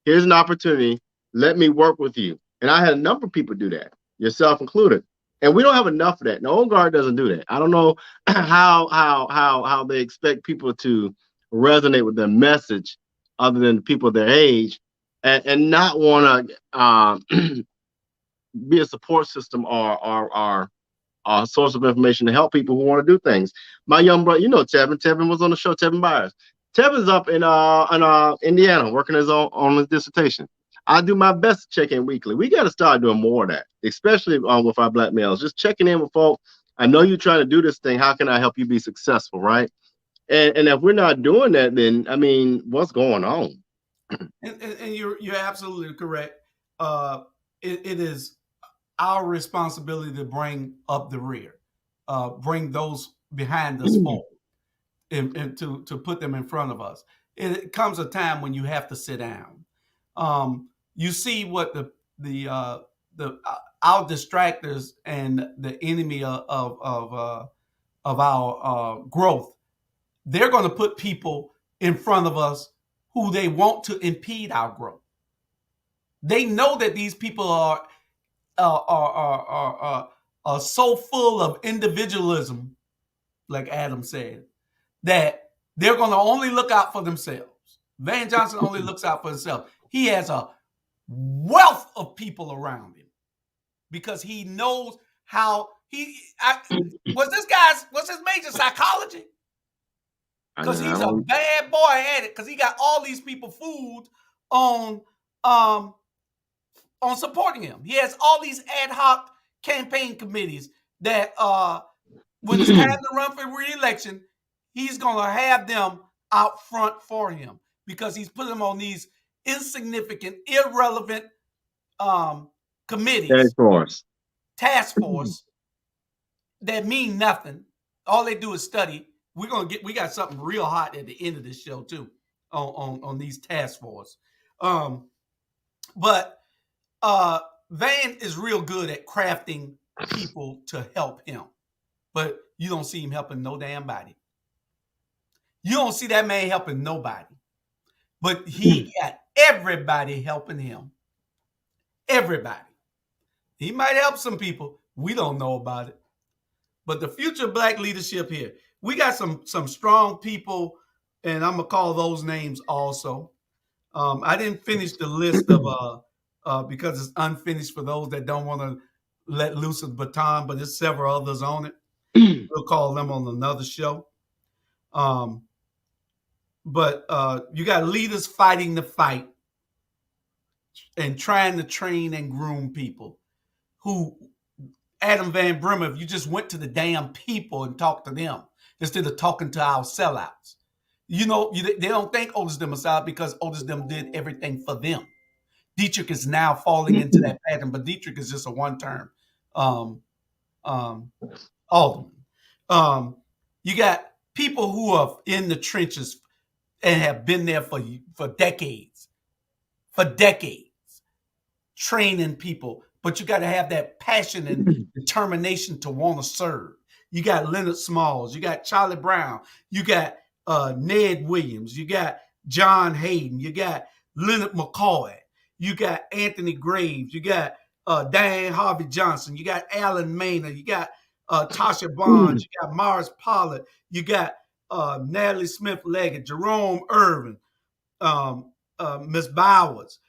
Here's an opportunity. Let me work with you. And I had a number of people do that, yourself included. And we don't have enough of that. The old guard doesn't do that. I don't know how they expect people to resonate with their message other than people their age and not want to be a support system or a source of information to help people who want to do things. My young brother, Tevin. Tevin was on the show, Tevin Byers. Tevin's up in Indiana working on his dissertation. I do my best to check in weekly. We got to start doing more of that, especially with our black males. Just checking in with folks. I know you're trying to do this thing. How can I help you be successful, right? And if we're not doing that, then I mean, what's going on? And you're absolutely correct. Uh, it is our responsibility to bring up the rear, bring those behind us forward, and to put them in front of us. It comes a time when you have to sit down. You see what the our distractors and the enemy of our growth. They're going to put people in front of us who they want to impede our growth. They know that these people are so full of individualism, like Adam said, that they're going to only look out for themselves. Van Johnson only looks out for himself. He has a wealth of people around him because he knows how what's his major psychology? Because he's a bad boy at it. Because he got all these people fooled on um on supporting him. He has all these ad hoc campaign committees that when it's time to run for re-election, he's gonna have them out front for him because he's put them on these insignificant, irrelevant committees, task force that mean nothing. All they do is study. We got something real hot at the end of this show too on these task force. But Van is real good at crafting people to help him, but you don't see him helping no damn body. You don't see that man helping nobody, but he got everybody helping him. Everybody. He might help some people. We don't know about it. But the future of black leadership here, we got some strong people, and I'm gonna call those names also. I didn't finish the list of because it's unfinished for those that don't want to let loose the baton, but there's several others on it. We'll call them on another show. But you got leaders fighting the fight and trying to train and groom people who Adam Van Brimmer, if you just went to the damn people and talked to them instead of talking to our sellouts. You know, they don't think Otis Dem is out because Otis Dem did everything for them. Dietrich is now falling into that pattern, but Dietrich is just a one-term alderman. You got people who are in the trenches and have been there for decades, training people. But you got to have that passion and determination to want to serve. You got Leonard Smalls, you got Charlie Brown, you got Ned Williams, you got John Hayden, you got Leonard McCoy, you got Anthony Graves, you got Diane Harvey Johnson, you got Alan Maynard, you got Tasha Bonds, you got Morris Pollard, you got Natalie Smith Leggett, Jerome Irvin, Miss Bowers,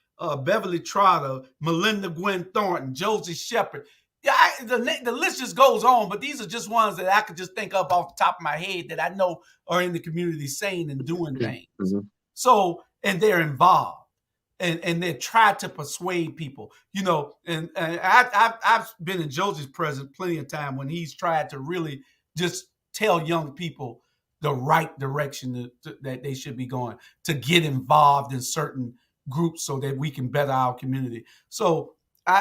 Beverly Trotter, Melinda Gwen Thornton, Josie Shepard. Yeah, the list just goes on, but these are just ones that I could just think of off the top of my head that I know are in the community saying and doing things. So, and they're involved. And they try to persuade people, you know. And I've been in Josie's presence plenty of time when he's tried to really just tell young people the right direction that they should be going, to get involved in certain groups so that we can better our community. So,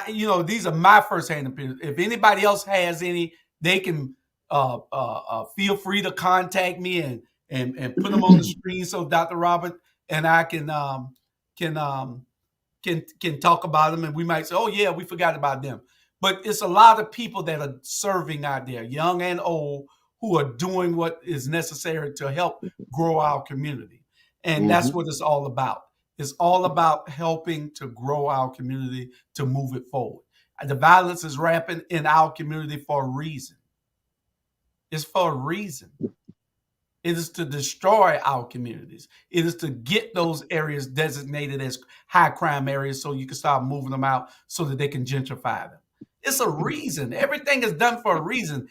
these are my firsthand opinions. If anybody else has any, they can feel free to contact me and put them on the screen so Dr. Robert and I can talk about them, and we might say, oh yeah, we forgot about them. But it's a lot of people that are serving out there, young and old, who are doing what is necessary to help grow our community. And that's what it's all about. It's all about helping to grow our community, to move it forward. The violence is rampant in our community for a reason. It's for a reason. It is to destroy our communities. It is to get those areas designated as high crime areas so you can start moving them out so that they can gentrify them. It's a reason. Everything is done for a reason.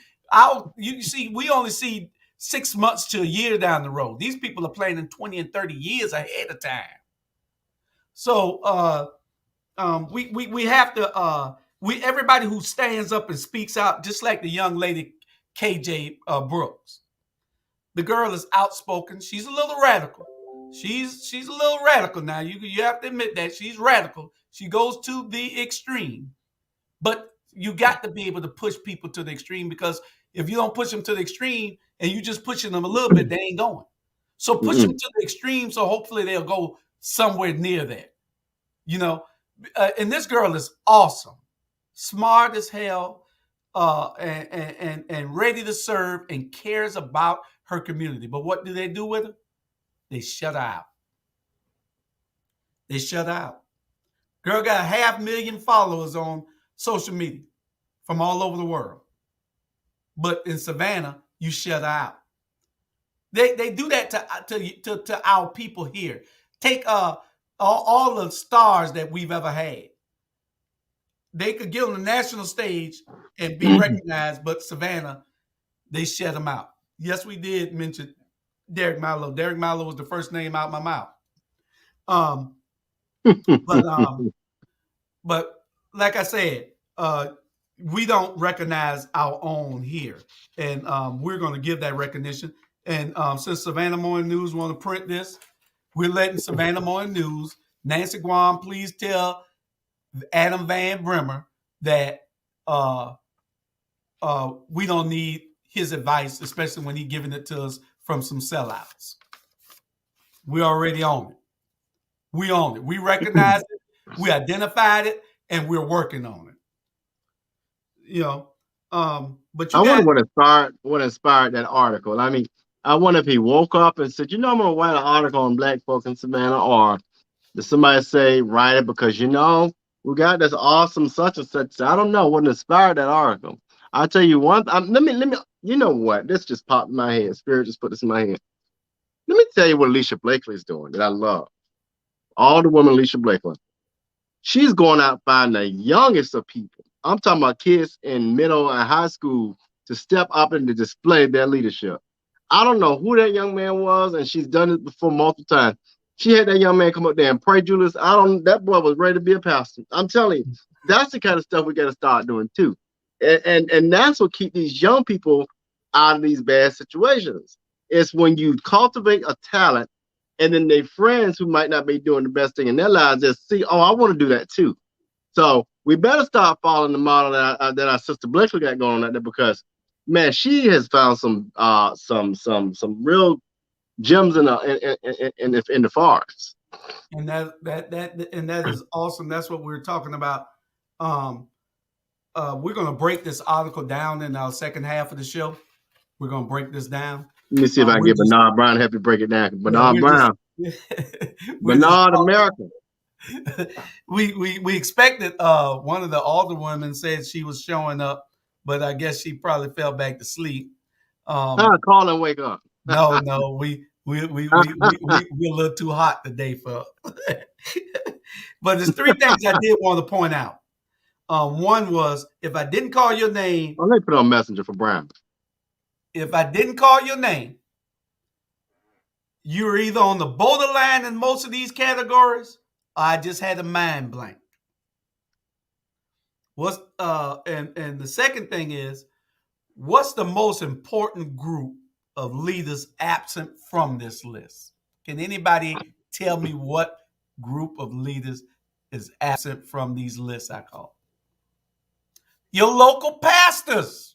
You see, we only see 6 months to a year down the road. These people are planning 20 and 30 years ahead of time. So we have to everybody who stands up and speaks out, just like the young lady KJ Brooks. The girl is outspoken. She's a little radical. She's a little radical now. You have to admit that she's radical. She goes to the extreme. But you got to be able to push people to the extreme, because if you don't push them to the extreme and you just pushing them a little bit, they ain't going. So push them Mm-mm. to the extreme, so hopefully they'll go somewhere near that. You know, and this girl is awesome, smart as hell, and ready to serve and cares about her community. But what do they do with her? They shut her out. They shut her out. Girl got 500,000 followers on social media from all over the world. But in Savannah, you shut her out. They do that to our people here. Take all the stars that we've ever had. They could get on the national stage and be recognized, but Savannah, they shut them out. Yes, we did mention Derek Milo. Derek Milo was the first name out of my mouth. Um, but but like I said, we don't recognize our own here, and we're going to give that recognition. And since Savannah Morning News want to print this, we're letting Savannah Morning News, Nancy Guam, please tell Adam Van Brimmer that we don't need his advice, especially when he's giving it to us from some sellouts. We already own it. We own it. We recognize it. We identified it, and we're working on it. You know, but I you wonder got what inspired that article. I mean, I wonder if he woke up and said, I'm gonna write an article on black folk in Savannah, or did somebody say write it because we got this awesome such and such. I don't know what inspired that article. I'll tell you one. Let me. You know what? This just popped in my head. Spirit just put this in my head. Let me tell you what Alicia Blakely's doing that I love. All the women Alicia Blakely. She's going out finding the youngest of people. I'm talking about kids in middle and high school to step up and to display their leadership. I don't know who that young man was, and she's done it before multiple times. She had that young man come up there and pray, Julius. I don't. That boy was ready to be a pastor. I'm telling you, that's the kind of stuff we got to start doing too, and that's what keep these young people out of these bad situations. It's when you cultivate a talent, and then their friends who might not be doing the best thing in their lives just see, oh, I want to do that too. So we better start following the model that our sister Blakely got going on out there, because man, she has found some real gems in the forest. and that is awesome. That's what we're talking about. Um, we're going to break this article down in our second half of the show. We're going to break this down. Let me see if I can We're get just Bernard Brown to help you break it down. yeah, Bernard Brown, we're just Bernard America. we expected one of the alderwomen said she was showing up, but I guess she probably fell back to sleep. Call and wake up. No, we're a little too hot today for. But there's three things I did want to point out. One was, if I didn't call your name, Well, let me put on messenger for Brown. if I didn't call your name, you were either on the borderline in most of these categories, or I just had a mind blank. What's and the second thing is, what's the most important group of leaders absent from this list? Can anybody tell me what group of leaders is absent from these lists I call? Your local pastors.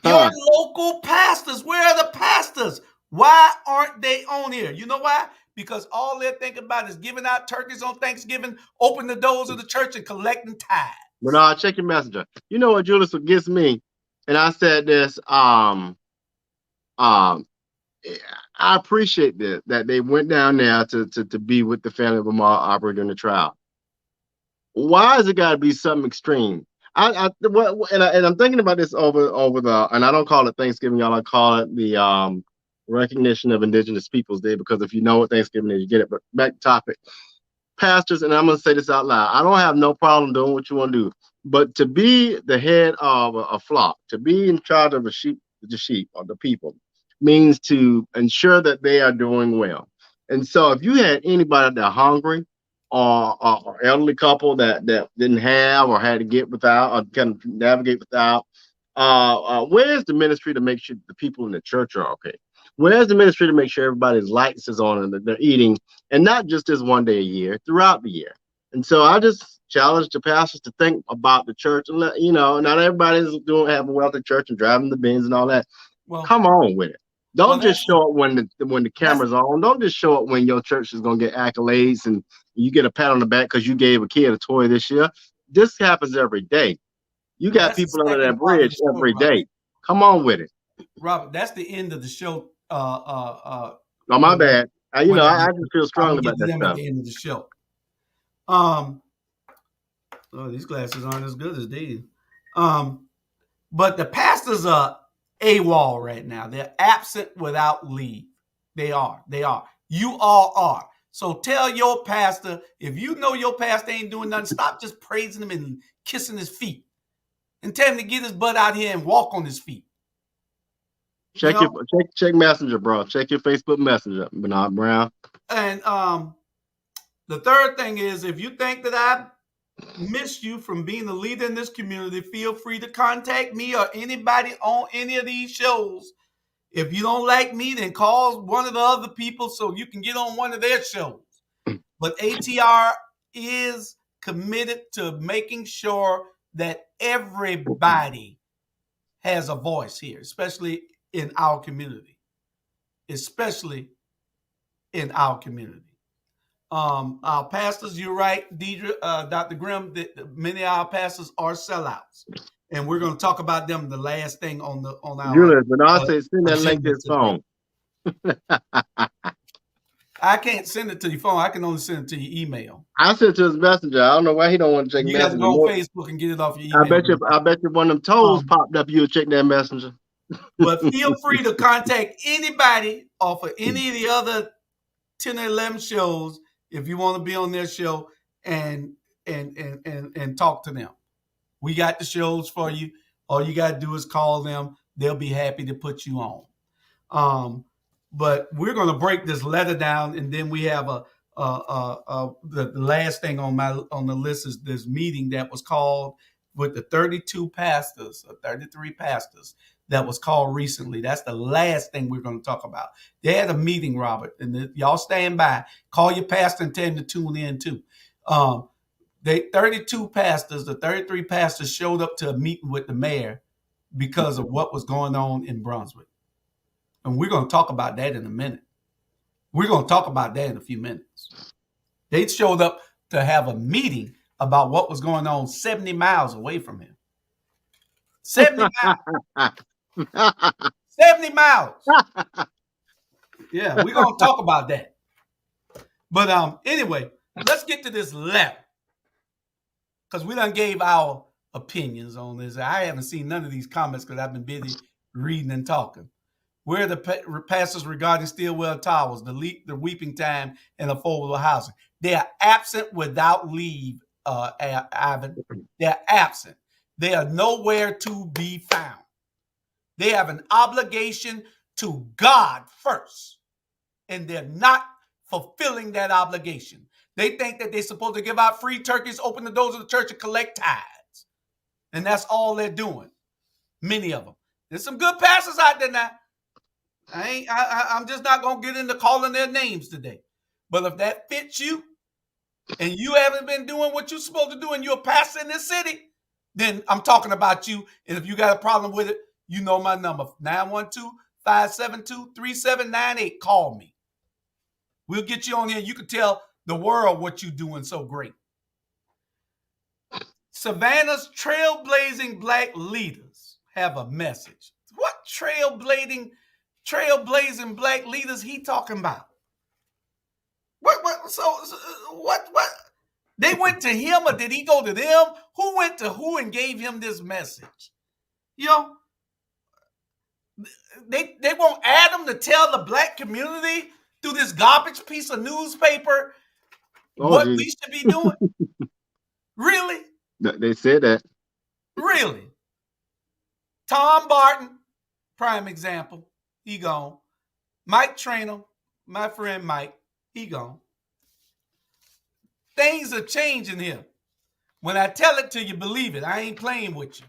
Your local pastors. Where are the pastors? Why aren't they on here? You know why? Because all they're thinking about is giving out turkeys on Thanksgiving, open the doors of the church, and collecting tithes. Bernard, check your messenger. You know what Julius gets me? And I said this, I appreciate this, that they went down there to be with the family of Amar Opera during the trial. Why has it got to be something extreme? And I'm thinking about this over the, and I don't call it Thanksgiving, y'all. I call it the recognition of Indigenous Peoples Day, because if you know what Thanksgiving is, you get it. But back to topic, pastors, and I'm going to say this out loud. I don't have no problem doing what you want to do, but to be the head of a flock, to be in charge of the sheep or the people, means to ensure that they are doing well. And so if you had anybody that hungry, or elderly couple that didn't have or had to get without or kind of navigate without, where's the ministry to make sure the people in the church are okay? Where's the ministry to make sure everybody's lights is on and that they're eating, and not just this one day a year, throughout the year? And so I just challenge the pastors to think about the church and let not everybody's doing having a wealthy church and driving the Benz and all that. Well, Come on with it. well, Don't just show up when the that's camera's on. Don't just show up when your church is gonna get accolades and you get a pat on the back because you gave a kid a toy this year. This happens every day. You got that's the people under that second part of bridge the show, every Robert. day. Come on with it. Robert, that's the end of the show. No, my bad. I just feel I'm strongly gonna get about to that them at stuff. the end of the show. Oh, these glasses aren't as good as these. But the pastors are AWOL right now. They're absent without leave. They are. They are. You all are. So tell your pastor, if you know your pastor ain't doing nothing, stop just praising him and kissing his feet. And tell him to get his butt out here and walk on his feet. You Check know? check Messenger, bro. Check your Facebook Messenger, Bernard Brown. And the third thing is, if you think that I miss you from being a leader in this community, feel free to contact me or anybody on any of these shows. If you don't like me, then call one of the other people so you can get on one of their shows. But ATR is committed to making sure that everybody has a voice here, especially in our community. Especially in our community. Our pastors, you're right, Deidre, Dr. Grimm, many of our pastors are sellouts. And we're going to talk about them the last thing on our Julius, Bernard said send that link to agenda his today. phone. I can't send it to your phone. I can only send it to your email. I sent it to his messenger. I don't know why he don't want to check You got to messenger. go on Facebook and get it off your email. I bet you one of them toes popped up. You'll check that messenger. But feel free to contact anybody off of any of the other 10 or 11 shows if you want to be on their show and talk to them. We got the shows for you. All you got to do is call them. They'll be happy to put you on. But we're going to break this letter down, and then we have the last thing on the list is this meeting that was called with the 32 pastors or 33 pastors that was called recently. That's the last thing we're going to talk about. They had a meeting, Robert, and y'all stand by. Call your pastor and tell him to tune in too. The 33 pastors showed up to a meeting with the mayor because of what was going on in Brunswick. And we're going to talk about that in a minute. We're going to talk about that in a few minutes. They showed up to have a meeting about what was going on 70 miles away from him. 70 miles. 70 miles. Yeah, we're going to talk about that. But anyway, let's get to this letter. Because we done gave our opinions on this. I haven't seen none of these comments because I've been busy reading and talking. Where are the pastors regarding Stillwell Towers, the weeping time, and affordable housing? They are absent without leave, Ivan. They're absent. They are nowhere to be found. They have an obligation to God first, and they're not fulfilling that obligation. They think that they're supposed to give out free turkeys, open the doors of the church, and collect tithes. And that's all they're doing. Many of them. There's some good pastors out there now. I'm just not going to get into calling their names today. But if that fits you and you haven't been doing what you're supposed to do and you're a pastor in this city, then I'm talking about you. And if you got a problem with it, you know my number, 912-572-3798. Call me. We'll get you on here. You can tell the world what you're doing so great. Savannah's trailblazing black leaders have a message. What trailblazing black leaders he talking about? What? They went to him or did he go to them? Who went to who and gave him this message? You know, they want Adam to tell the black community through this garbage piece of newspaper what we should be doing. Really? They said that. Really? Tom Barton, prime example. He gone. Mike Trainer, my friend Mike, he gone. Things are changing here. When I tell it to you, believe it. I ain't playing with you.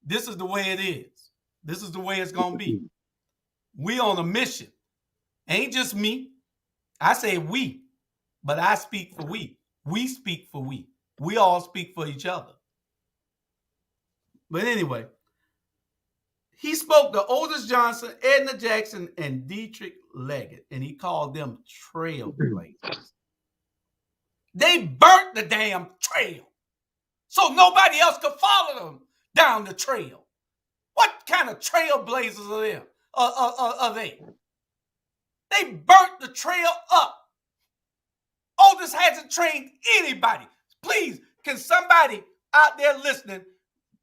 this is the way it is. This is the way it's gonna be. We on a mission. Ain't just me. I say we, but I speak for we. We speak for we. We all speak for each other. But anyway, he spoke to Otis Johnson, Edna Jackson, and Dietrich Leggett, and he called them trailblazers. They burnt the damn trail so nobody else could follow them down the trail. What kind of trailblazers are them? Are they? They burnt the trail up. Otis hasn't trained anybody. Please, can somebody out there listening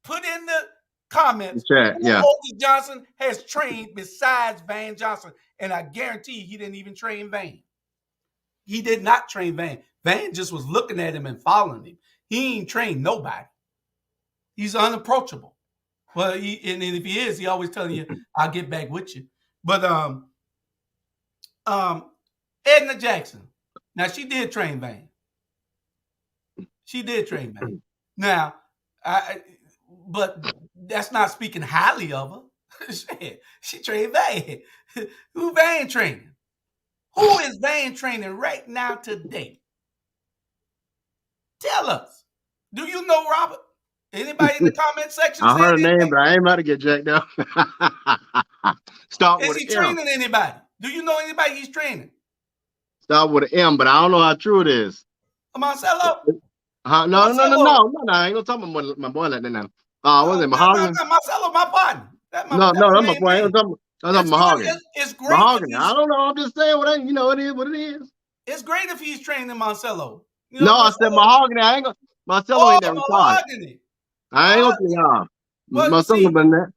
put in the comments who Otis Johnson has trained besides Van Johnson? And I guarantee he didn't even train Van. He did not train Van. Van just was looking at him and following him. He ain't trained nobody. He's unapproachable. Well, and if he is, he always telling you, "I'll get back with you." But Edna Jackson. Now she did train Van. She did train Van. Now, but that's not speaking highly of her. She trained Van. Who Van training? Who is Van training right now today? Tell us. Do you know, Robert? Anybody in the comment section? I heard a name, but I ain't about to get jacked up. Is he training anybody? Do you know anybody he's training? Start with an M, but I don't know how true it is. Marcelo? No, I ain't gonna talk about my boy like that now. Was it Mahogany? Marcelo, my partner. That's my boy. I'm talking Mahogany. It's great. Mahogany. I don't know. I'm just saying it is what it is. It's great if he's training Marcelo. I said Mahogany. I ain't gonna. Marcelo ain't that retarded. I ain't gonna Marcelo been there.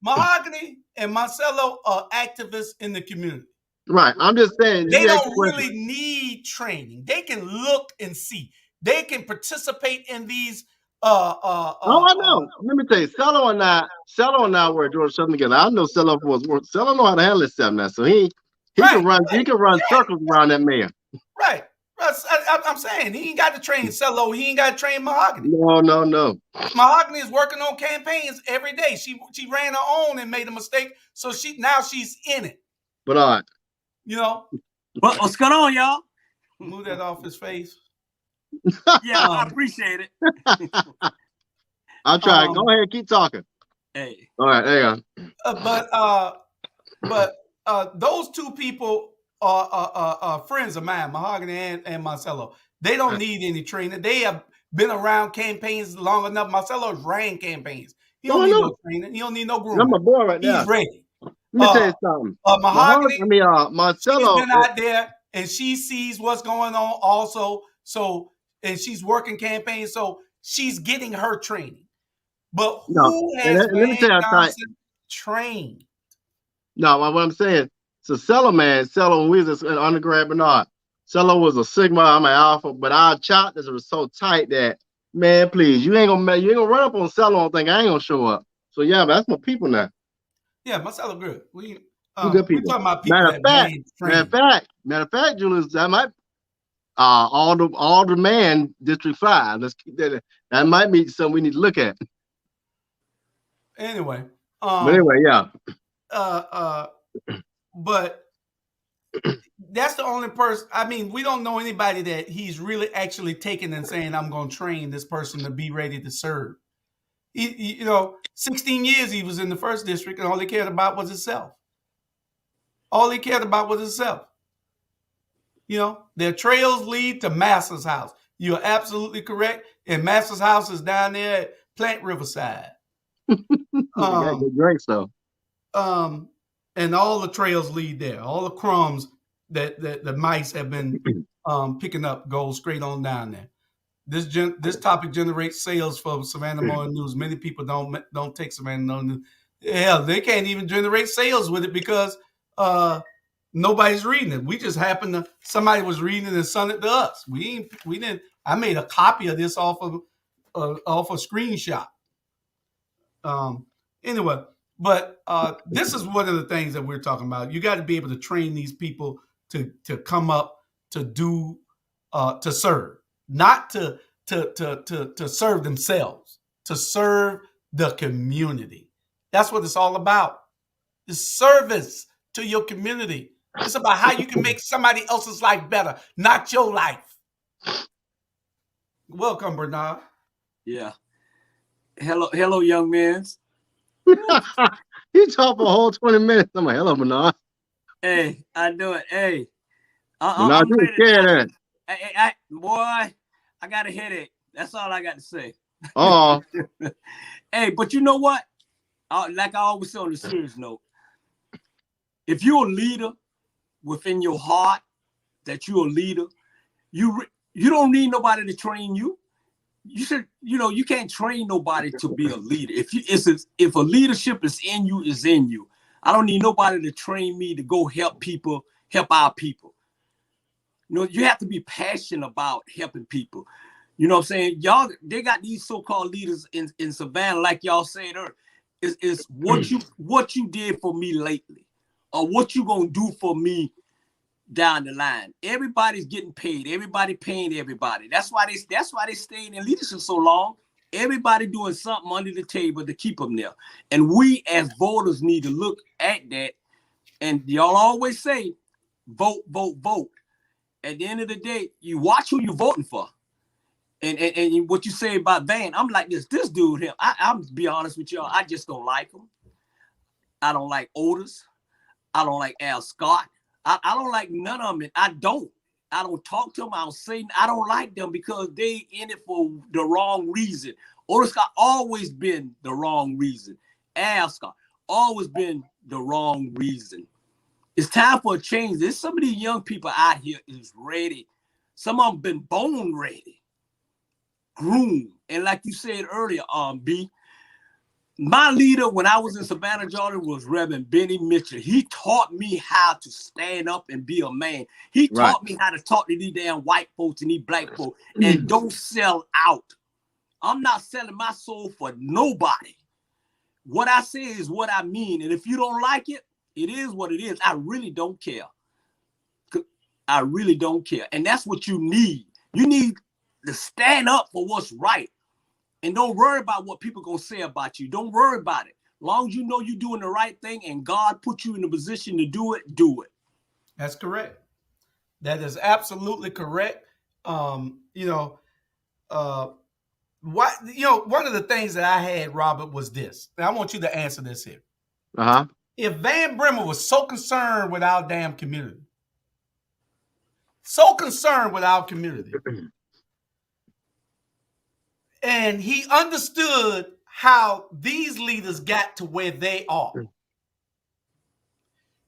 Mahogany and Marcelo are activists in the community. Right. I'm just saying they don't really need training. They can look and see. They can participate in these. I know. Let me tell you, Cello and I were George something together. I know Cello Cello know how to handle himself now, so he can run circles around that man. Right. I'm saying he ain't got to train Cello. He ain't got to train Mahogany. No. Mahogany is working on campaigns every day. She ran her own and made a mistake, so she's in it. But all right. What's going on, y'all? Move that off his face. Yeah, I appreciate it. I'll try. Go ahead, keep talking. Hey. All right, there you go. But those two people are friends of mine, Mahogany and Marcelo. They don't need any training. They have been around campaigns long enough. Marcelo's ran campaigns. He don't need no training. He don't need no grooming. I'm a boy right now. He's ready. Let me tell you something. Marcelo. She's been out there and she sees what's going on also. So, and she's working campaigns. So she's getting her training. But who has Van Johnson trained? No, what I'm saying, so Cello, when we was an undergrad Bernard, Cello was a Sigma, I'm an Alpha, but our chapters were so tight that, man, please, you ain't gonna run up on Cello and think I ain't gonna show up. So yeah, that's my people now. Yeah, Marcelo good. We good people. Talking about people Matter of fact, Julius, that might Alder Man District 5. Let's keep that. That might be something we need to look at. Anyway. Yeah. But that's the only person. I mean, we don't know anybody that he's really actually taking and saying, I'm going to train this person to be ready to serve. 16 years he was in the first district and all he cared about was himself. Their trails lead to Master's house. You're absolutely correct. And Master's house is down there at Plant Riverside. Good drinks though. And all the trails lead there. All the crumbs that the mice have been picking up go straight on down there. This topic generates sales for Savannah Morning News. Many people don't take Savannah Morning News. Hell, they can't even generate sales with it because nobody's reading it. We just happened to somebody was reading it and sent it to us. We didn't. I made a copy of this off a screenshot. Anyway, but this is one of the things that we're talking about. You got to be able to train these people to come up to do to serve, not to serve themselves, to serve the community. That's what it's all about. The service to your community. It's about how you can make somebody else's life better, not your life. Welcome, Bernard. Yeah. Hello, young men. He talked for a whole 20 minutes. I'm like, hello, Bernard. Hey, I do it. Hey, Bernard, I'm you ready scared now. of it. Boy, I got a headache. That's all I got to say. Oh, Hey, but you know what? Like I always say on the serious note, if you're a leader within your heart, that you're a leader, you don't need nobody to train you. You should, you can't train nobody to be a leader. If a leadership is in you, is in you. I don't need nobody to train me to go help people, help our people. You have to be passionate about helping people. You know what I'm saying? Y'all, they got these so-called leaders in Savannah, like y'all said earlier. Is what you did for me lately, or what you gonna do for me down the line. Everybody's getting paid. Everybody paying everybody. That's why they stayed in leadership so long. Everybody doing something under the table to keep them there. And we as voters need to look at that. And y'all always say, vote, vote, vote. At the end of the day, you watch who you're voting for. And what you say about Van, I'm like this dude here. I'm be honest with y'all. I just don't like him. I don't like Otis. I don't like Al Scott. I don't like none of them. I don't talk to them. I don't like them because they in it for the wrong reason. Otis Scott always been the wrong reason. Al Scott always been the wrong reason. It's time for a change. There's some of these young people out here is ready. Some of them been bone ready, groomed. And like you said earlier, B, my leader when I was in Savannah, Georgia, was Reverend Benny Mitchell. He taught me how to stand up and be a man. He taught me how to talk to these damn white folks and these black folks and don't sell out. I'm not selling my soul for nobody. What I say is what I mean. And if you don't like it, it is what it is. I really don't care. I really don't care. And that's what you need. You need to stand up for what's right. And don't worry about what people gonna say about you. Don't worry about it. As long as you know you're doing the right thing and God put you in a position to do it, do it. That's correct. That is absolutely correct. One of the things that I had, Robert, was this. And I want you to answer this here. uh-huh. If Van Brimmer was so concerned with our damn community, so concerned with our community, and he understood how these leaders got to where they are,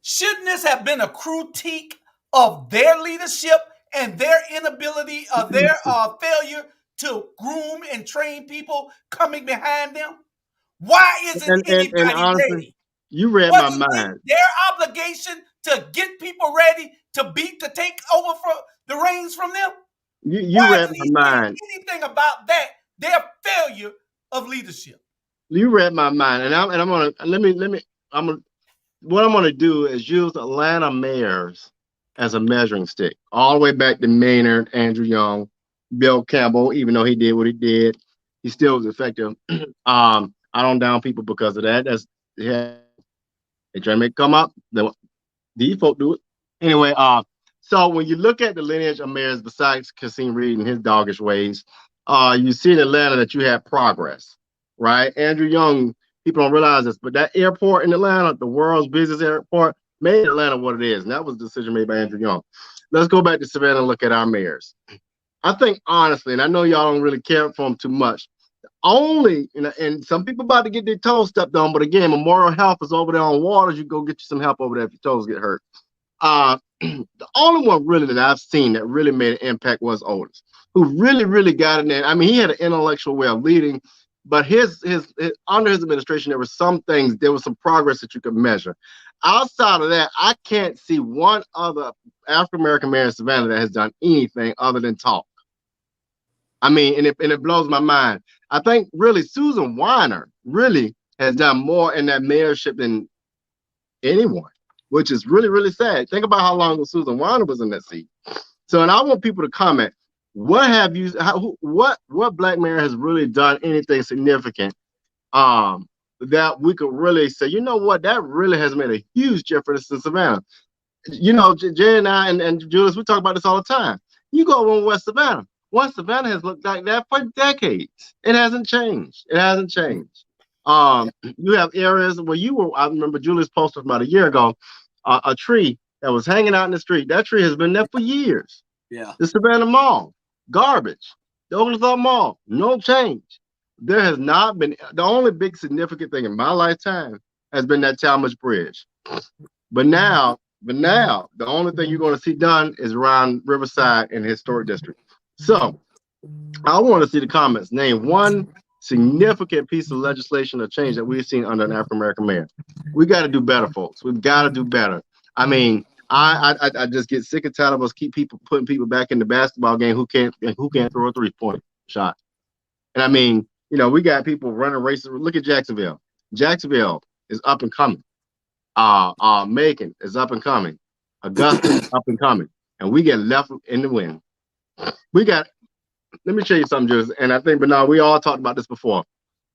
shouldn't this have been a critique of their leadership and their inability of their failure to groom and train people coming behind them? Why isn't anybody honestly, ready? You read my mind. Their obligation to get people ready to take over for the reins from them. You read my mind. Anything about that? Their failure of leadership. You read my mind, and I'm gonna what I'm gonna do is use Atlanta mayors as a measuring stick, all the way back to Maynard, Andrew Young, Bill Campbell. Even though he did what he did, he still was effective. I don't down people because of that. They try to make it come up. These folk do it anyway. So when you look at the lineage of mayors, besides Kasim Reed and his doggish ways, you see in Atlanta that you have progress, right? Andrew Young, people don't realize this, but that airport in Atlanta, the world's busiest airport, made Atlanta what it is. And that was a decision made by Andrew Young. Let's go back to Savannah and look at our mayors. I think honestly, and I know y'all don't really care for them too much, and some people about to get their toes stepped on, but again, Memorial Health is over there on Waters. You go get you some help over there if your toes get hurt. The only one really that I've seen that really made an impact was Otis, who really, really got in there. I mean, he had an intellectual way of leading, but his under his administration, there was some progress that you could measure. Outside of that, I can't see one other African-American mayor in Savannah that has done anything other than talk. I mean, and it blows my mind. I think really Susan Weiner really has done more in that mayorship than anyone, which is really, really sad. Think about how long Susan Weiner was in that seat. So, and I want people to comment, what black mayor has really done anything significant that we could really say, you know what, that really has made a huge difference in Savannah. You know, Jay and I and Julius, we talk about this all the time. You go on West Savannah has looked like that for decades. It hasn't changed. It hasn't changed. You have areas where you were. I remember Julius posted about a year ago a tree that was hanging out in the street. That tree has been there for years. Yeah. The Savannah Mall, garbage. The Oglethorpe Mall, no change. There has not been. The only big significant thing in my lifetime has been that Talmadge Bridge. But now, the only thing you're going to see done is around Riverside and the Historic District. So I want to see the comments. Name one significant piece of legislation or change that we've seen under an African American mayor. We got to do better, folks. We've got to do better. I mean, I just get sick and tired of us putting people back in the basketball game who can't throw a 3-point shot. And I mean, you know, we got people running races. Look at Jacksonville. Jacksonville is up and coming. Macon is up and coming. Augusta is up and coming. And we get left in the wind. Let me show you something, Jules. And I think, Bernard, we all talked about this before.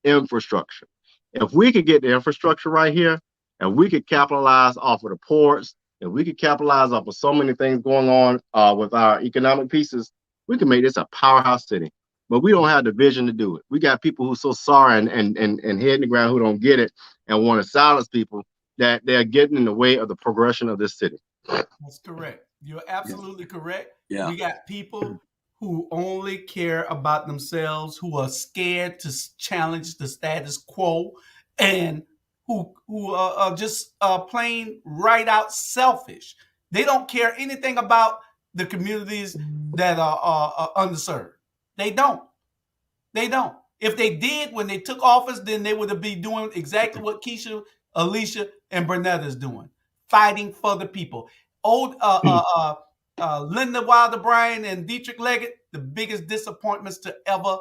Infrastructure. If we could get the infrastructure right here, and we could capitalize off of the ports, and we could capitalize off of so many things going on with our economic pieces, we can make this a powerhouse city. But we don't have the vision to do it. We got people who are so sorry and head in the ground who don't get it and want to silence people that they're getting in the way of the progression of this city. That's correct. You're absolutely correct. Yeah. We got people who only care about themselves, who are scared to challenge the status quo, and who are just plain right out selfish. They don't care anything about the communities that are underserved. They don't. They don't. If they did when they took office, then they would be doing exactly what Keisha, Alicia, and Burnett is doing, fighting for the people. Old Linda Wilder Bryan and Dietrich Leggett, the biggest disappointments to ever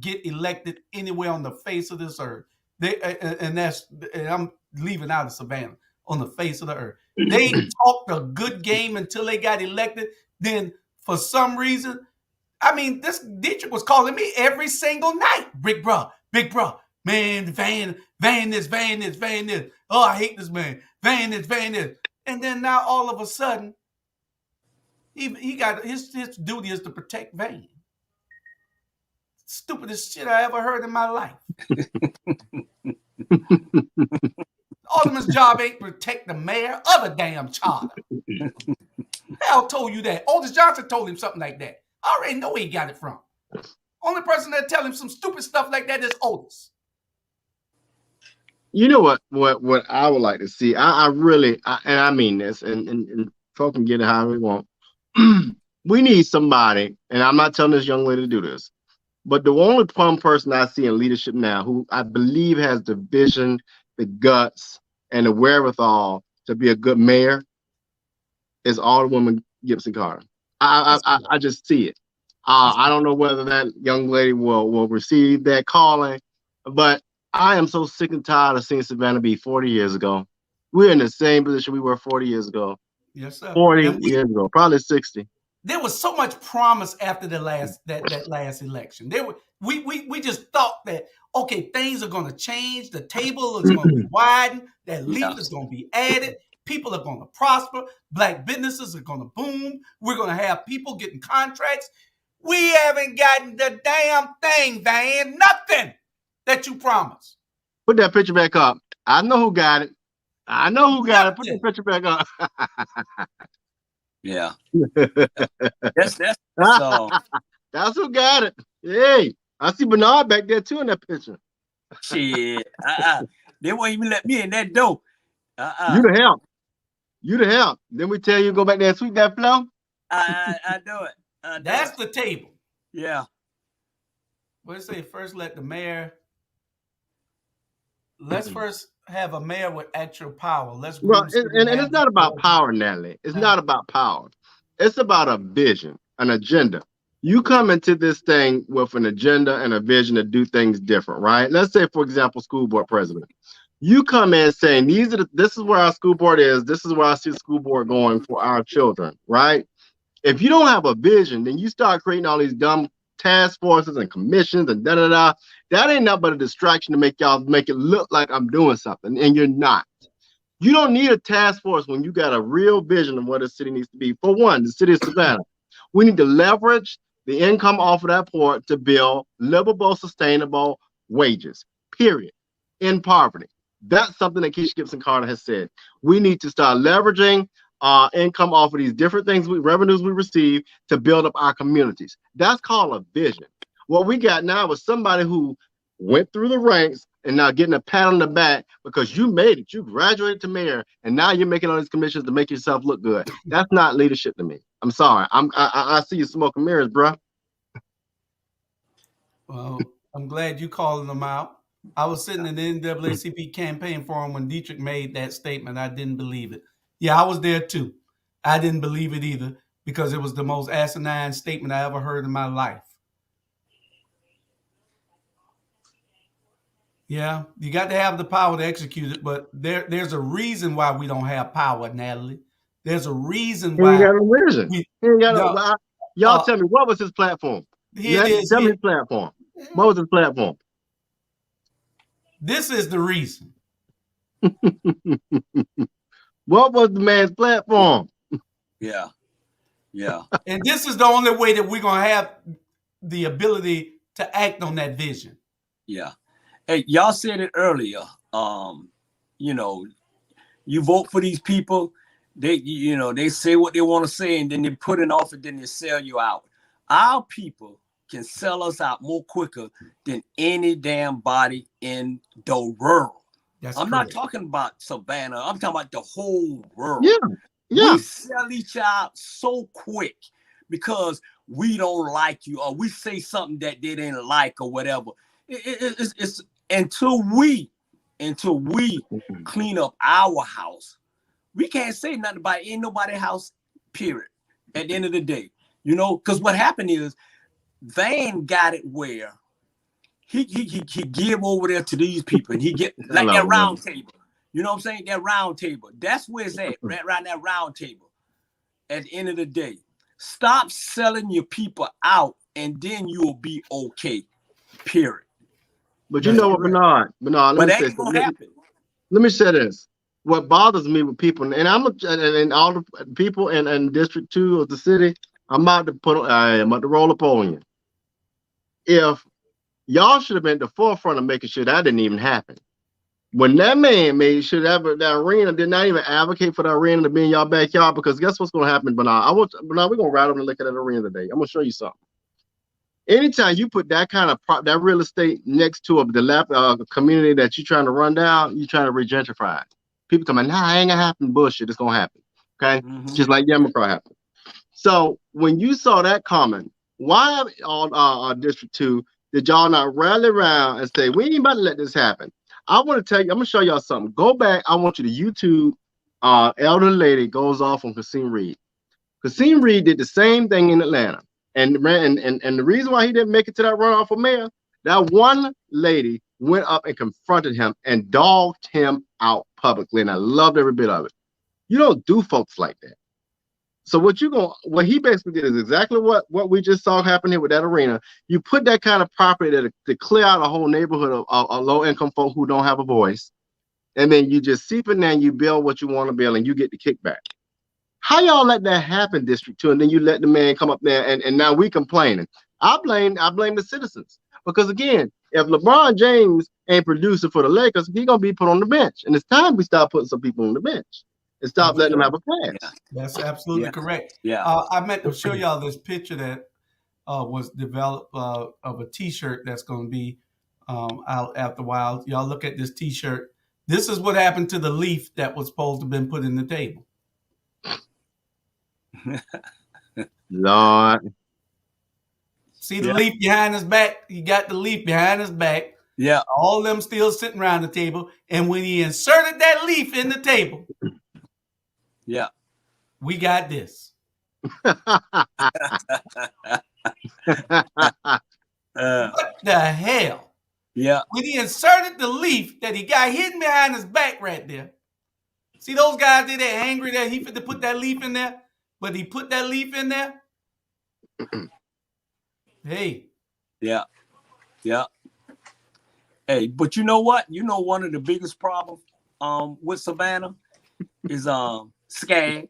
get elected anywhere on the face of this earth. And I'm leaving out of Savannah, on the face of the earth. They talked a good game until they got elected. Then for some reason, I mean, this Dietrich was calling me every single night. Big bro, man, Van this. Oh, I hate this man. Van this. And then now all of a sudden, he got his duty is to protect Van. Stupidest shit I ever heard in my life. Alderman's job ain't protect the mayor of a damn charter. Hell told you that. Otis Johnson told him something like that. I already know where he got it from. Only person that tell him some stupid stuff like that is Otis. You know what I would like to see? I really mean this, and folk can get it however they want. We need somebody, and I'm not telling this young lady to do this, but the only one person I see in leadership now who I believe has the vision, the guts, and the wherewithal to be a good mayor is Alderwoman Gibson Carter. I just see it. I don't know whether that young lady will receive that calling, but I am so sick and tired of seeing Savannah be 40 years ago. We're in the same position we were 40 years ago. Yes, sir. 40 years ago, probably 60. There was so much promise after the last last election. We just thought that, okay, things are going to change. The table is going to be widened. That lead is going to be added. People are going to prosper. Black businesses are going to boom. We're going to have people getting contracts. We haven't gotten the damn thing, Van. Nothing that you promised. Put that picture back up. I know who got it. Put that picture back up. Yeah. That's who got it. Hey, I see Bernard back there too in that picture. Shit. They won't even let me in that door. You the help. Then we tell you to go back there and sweep that floor. I do it. That's the table. Yeah. What do you say? First, let the mayor. Let's first have a mayor with actual power. And it's not about power, Natalie. It's not about power. It's about a vision, an agenda. You come into this thing with an agenda and a vision to do things different, right? Let's say, for example, school board president. You come in saying, this is where our school board is. This is where I see the school board going for our children, right? If you don't have a vision, then you start creating all these dumb task forces and commissions and da-da-da. That ain't nothing but a distraction to make y'all make it look like I'm doing something, and you're not. You don't need a task force when you got a real vision of what a city needs to be. For one, the city of Savannah, we need to leverage the income off of that port to build livable, sustainable wages, period, in poverty. That's something that Keisha Gibson Carter has said. We need to start leveraging income off of these different things, revenues we receive to build up our communities. That's called a vision. What we got now is somebody who went through the ranks and now getting a pat on the back because you made it. You graduated to mayor, and now you're making all these commissions to make yourself look good. That's not leadership to me. I'm sorry. I see you smoking mirrors, bro. Well, I'm glad you calling them out. I was sitting in the NAACP campaign forum when Dietrich made that statement. I didn't believe it. Yeah, I was there too. I didn't believe it either because it was the most asinine statement I ever heard in my life. Yeah, you got to have the power to execute it, but there's a reason why we don't have power, Natalie. There's a reason He ain't why got no vision. we He ain't got no. no. Y'all tell me, what was his platform? Here it is. Tell me his platform. What was his platform? This is the reason. What was the man's platform? Yeah. Yeah. And this is the only way that we're going to have the ability to act on that vision. Yeah. Hey, y'all said it earlier. You know, you vote for these people, they say what they want to say, and then they put it off and then they sell you out. Our people can sell us out more quicker than any damn body in the world. I'm not talking about Savannah. I'm talking about the whole world. Yeah. We sell each other out so quick because we don't like you or we say something that they didn't like or whatever. It's until we clean up our house, we can't say nothing about ain't nobody house, period. At the end of the day, because what happened is Van got it where he give over there to these people and he get like that round table. You know what I'm saying? That round table. That's where it's at, right around that round table. At the end of the day, stop selling your people out and then you'll be okay, period. But you know what, Bernard, but that ain't gonna happen. Let me say this. What bothers me with people, and all the people in District 2 of the city, I'm about to roll up on you. If y'all should have been at the forefront of making sure that didn't even happen. When that man made sure that arena did not even advocate for the arena to be in y'all backyard, because guess what's going to happen, Bernard? Bernard, we're going to ride over and look at that arena today. I'm going to show you something. Anytime you put that kind of that real estate next to the community that you're trying to run down, you're trying to regentrify it. People come in, nah, it ain't gonna happen. Bullshit, it's gonna happen. Okay, just like Democrat happened. So when you saw that coming, why on District 2 did y'all not rally around and say we ain't about to let this happen? I want to tell you, I'm gonna show y'all something. Go back. I want you to YouTube. Elderly lady goes off on Kasim Reed. Kasim Reed did the same thing in Atlanta. And the reason why he didn't make it to that runoff for mayor, that one lady went up and confronted him and dogged him out publicly. And I loved every bit of it. You don't do folks like that. So what he basically did is exactly what we just saw happen here with that arena. You put that kind of property to clear out a whole neighborhood of low-income folk who don't have a voice. And then you just seep in there and you build what you want to build and you get the kickback. How y'all let that happen, District 2, and then you let the man come up there and now we complaining? I blame the citizens. Because again, if LeBron James ain't producing for the Lakers, he gonna be put on the bench. And it's time we start putting some people on the bench and stop letting them have a pass. Yeah. That's absolutely correct. Yeah. I meant to show y'all this picture that was developed of a T-shirt that's going to be out after a while. Y'all look at this T-shirt. This is what happened to the leaf that was supposed to have been put in the table. Lord. See the leaf behind his back? He got the leaf behind his back. Yeah. All of them still sitting around the table. And when he inserted that leaf in the table, we got this. What the hell? Yeah. When he inserted the leaf that he got hidden behind his back right there. See those guys there that angry that he fit to put that leaf in there? But he put that leaf in there. Hey, Yeah. Yeah. Hey, but you know what? You know, one of the biggest problems with Savannah is SCAD.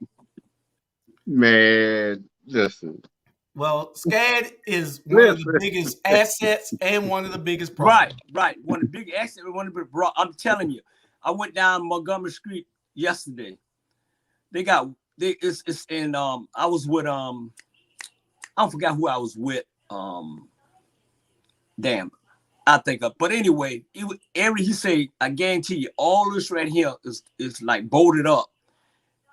Man, listen. Well, SCAD is one of the Listen. biggest assets and one of the biggest Right, problems. right. One of the big accidents, one of the big, I'm telling you, I went down Montgomery Street yesterday. It's in I was with I forgot who I was with. Damn, I think of. But anyway, he say, I guarantee you, all this right here is like bolted up,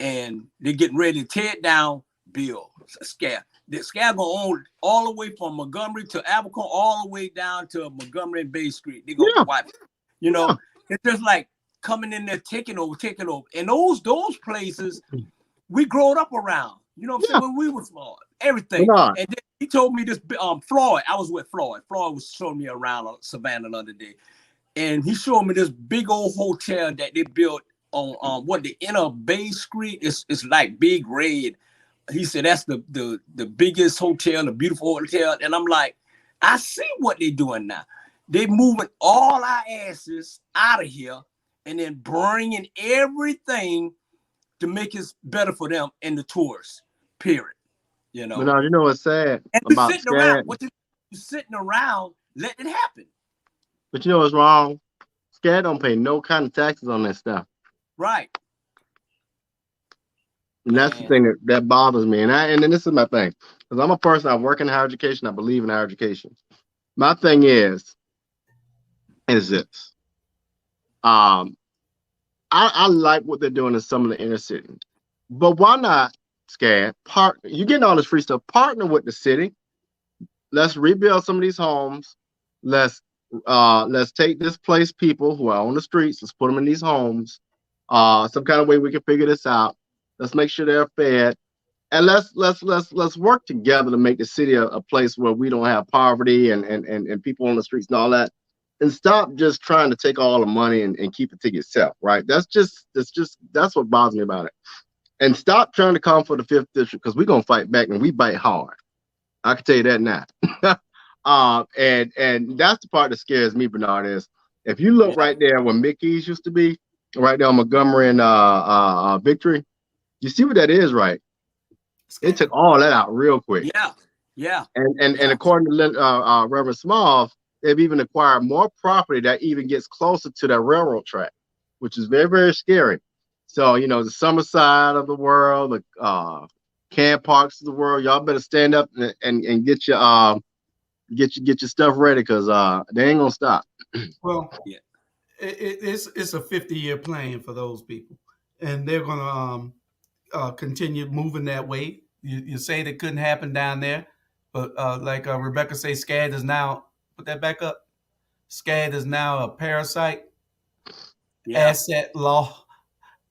and they're getting ready to tear it down. Bill, SCAD. The SCAD gonna own all the way from Montgomery to Abercrombie, all the way down to Montgomery and Bay Street. They gonna wipe it. You know, it's just like coming in there, taking over. And those places we growed up around. You know what I'm saying? When we were small, everything. Bernard. And then he told me this. Floyd, I was with Floyd. Floyd was showing me around Savannah the other day, and he showed me this big old hotel that they built on what the inner Bay Street is. It's like big red. He said that's the biggest hotel, the beautiful hotel. And I'm like, I see what they're doing now. They're moving all our asses out of here and then bringing everything to make it better for them and the tourists, period. You know? Bernard, you know what's sad and about sitting around, SCAD? you're sitting around, letting it happen. But you know what's wrong? SCAD don't pay no kind of taxes on that stuff. Right. And that's the thing that bothers me. And then this is my thing. Because I'm a person, I work in higher education, I believe in higher education. My thing is this. I like what they're doing in some of the inner city. But why not, SCAD, partner? You're getting all this free stuff. Partner with the city. Let's rebuild some of these homes. Let's take displaced people who are on the streets. Let's put them in these homes. Some kind of way we can figure this out. Let's make sure they're fed, and let's work together to make the city a place where we don't have poverty and people on the streets and all that, and stop just trying to take all the money and keep it to yourself. Right? That's what bothers me about it. And stop trying to come for the fifth district, because we're gonna fight back and we bite hard. I can tell you that now. And that's the part that scares me, Bernard, is if you look right there where Mickey's used to be, right there on Montgomery and Victory, you see what that is, right? It took all that out real quick. Yeah. And according to Reverend Small, they've even acquired more property that even gets closer to that railroad track, which is very, very scary. So, you know, the summer side of the world, the camp parks of the world, y'all better stand up and get your stuff ready, because they ain't gonna stop. Well, it's a 50-year plan for those people, and they're gonna continue moving that way. You say that couldn't happen down there, but like Rebecca say, SCAD is now, put that back up. SCAD is now a parasite. Asset law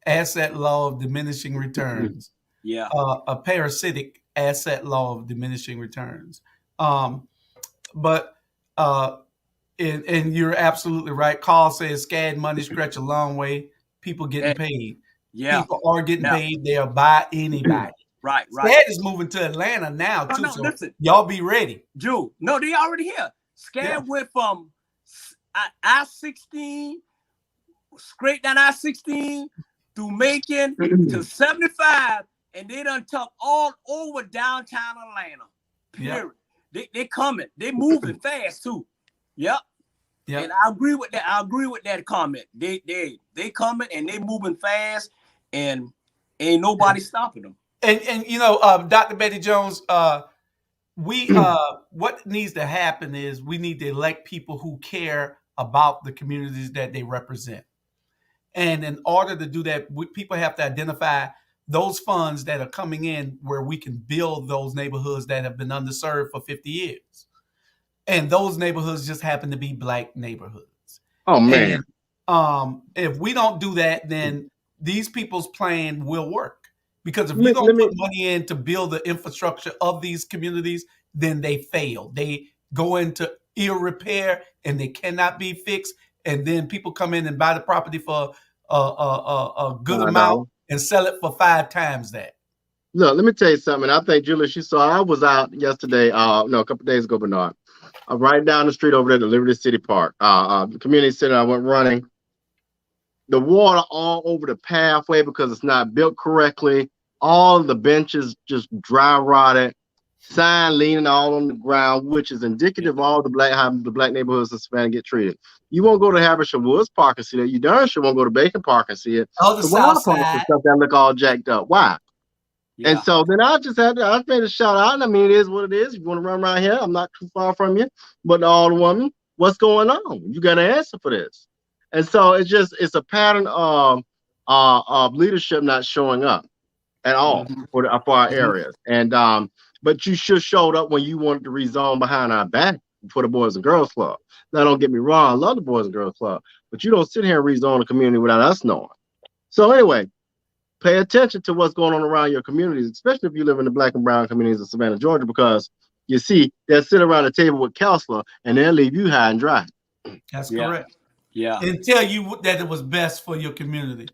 of diminishing returns. A parasitic asset law of diminishing returns. But and you're absolutely right. Carl says SCAD money stretch a long way. People getting paid. People are getting paid. They'll buy anybody. Right. SCAD is moving to Atlanta now too. So listen, y'all be ready. Drew, no, they already here. SCAD went from I-16 straight down I-16 through Macon to 75, and they done took all over downtown Atlanta. Period. They coming. They moving fast too. Yep. And I agree with that. I agree with that comment. They coming and they moving fast, and ain't nobody stopping them. And you know, Dr. Betty Jones, we what needs to happen is we need to elect people who care about the communities that they represent. And in order to do that, people have to identify those funds that are coming in where we can build those neighborhoods that have been underserved for 50 years. And those neighborhoods just happen to be Black neighborhoods. Oh, man. And, if we don't do that, then these people's plan will work. Because if you don't put money in to build the infrastructure of these communities, then they fail. They go into ill repair and they cannot be fixed. And then people come in and buy the property for a good amount and sell it for 5 times that. Look, let me tell you something. I think, Julia, I was out yesterday, a couple of days ago, Bernard. right down the street over there, the Liberty City Park, the community center. I went running. The water all over the pathway because it's not built correctly. All the benches just dry rotted. Sign leaning all on the ground, which is indicative of all how the black neighborhoods in Savannah get treated. You won't go to Haversham Woods Park and see that. You darn sure won't go to Bacon Park and see it. Oh, the The water South parks and Side. stuff that look all jacked up. Why? Yeah. And so then I made a shout out. I mean, it is what it is. If you want to run around here, I'm not too far from you. But all the woman, what's going on? You got an answer for this. And so it's a pattern of leadership not showing up at all for our areas. And but you sure showed up when you wanted to rezone behind our back for the Boys and Girls Club. Now, don't get me wrong, I love the Boys and Girls Club, but you don't sit here and rezone a community without us knowing. So anyway, pay attention to what's going on around your communities, especially if you live in the black and brown communities of Savannah, Georgia, because you see, they'll sit around the table with counselor and they'll leave you high and dry. That's correct. Yeah. And tell you that it was best for your community.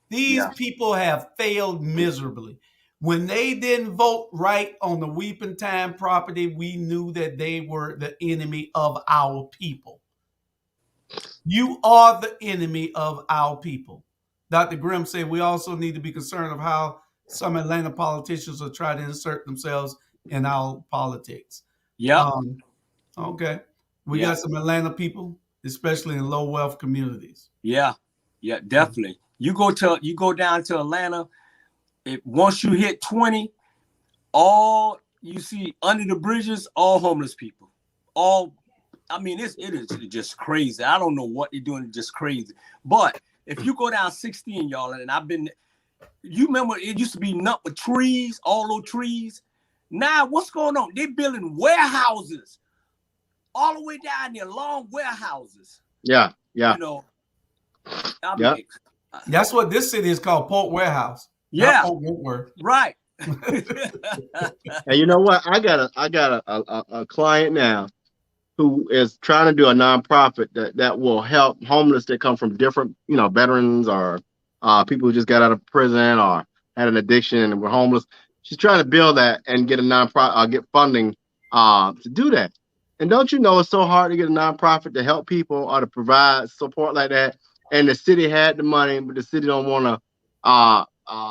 These people have failed miserably. When they didn't vote right on the Weeping Time property, we knew that they were the enemy of our people. You are the enemy of our people. Dr. Grimm said we also need to be concerned of how some Atlanta politicians will try to insert themselves in our politics. Yeah. Okay. We got some Atlanta people, especially in low wealth communities. Yeah. Yeah, definitely. You go down to Atlanta, once you hit 20, all you see under the bridges, all homeless people. It is just crazy. I don't know what they're doing, it's just crazy. But if you go down 16, y'all, and you remember it used to be nothing but trees, all those trees. Now what's going on? They're building warehouses all the way down there, long warehouses. Yeah. You know. That's what this city is called, Port Warehouse. Yeah. Right. And you know what? I got a client now who is trying to do a nonprofit that will help homeless that come from different, veterans or people who just got out of prison or had an addiction and were homeless. She's trying to build that and get a nonprofit, get funding to do that. And don't you know it's so hard to get a nonprofit to help people or to provide support like that? And the city had the money, but the city don't want to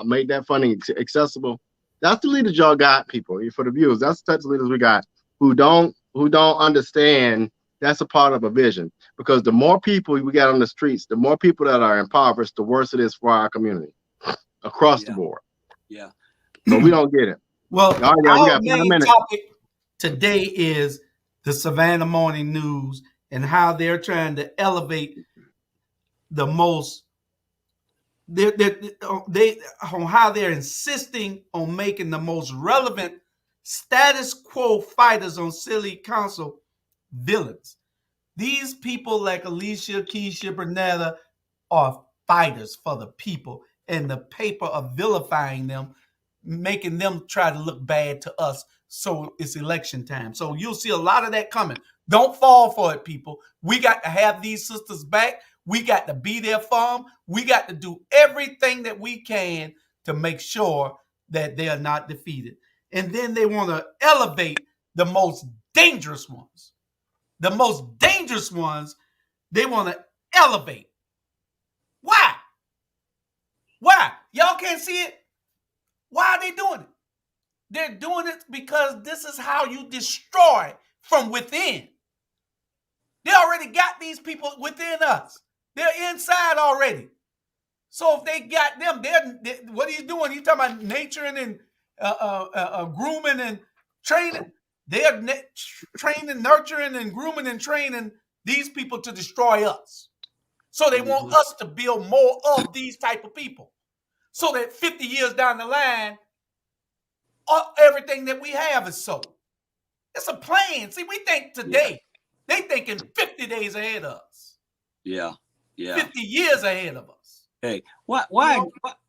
make that funding accessible. That's the leaders y'all got, people. For the viewers, that's the types of leaders we got who don't understand that's a part of a vision. Because the more people we got on the streets, the more people that are impoverished, the worse it is for our community across the board. Yeah. So we don't get it. Well, our main topic today is the Savannah Morning News and how they're trying to elevate the most. On how they're insisting on making the most relevant status quo fighters on city council villains. These people like Alicia, Keisha, Bernetta are fighters for the people, and the paper are vilifying them, making them try to look bad to us. So it's election time. So you'll see a lot of that coming. Don't fall for it, people. We got to have these sisters back. We got to be there for them. We got to do everything that we can to make sure that they are not defeated. And then they want to elevate the most dangerous ones. The most dangerous ones, they want to elevate. Why? Why? Y'all can't see it? Why are they doing it? They're doing it because this is how you destroy from within. They already got these people within us. They're inside already. So if they got them, what he's doing, he's talking about nurturing and grooming and training. They're training, nurturing, and grooming and training these people to destroy us. So they want us to build more of these type of people. So that 50 years down the line, everything that we have is sold. It's a plan. See, we think today. They thinking 50 days ahead of us. Yeah. 50 years ahead of us. Hey, why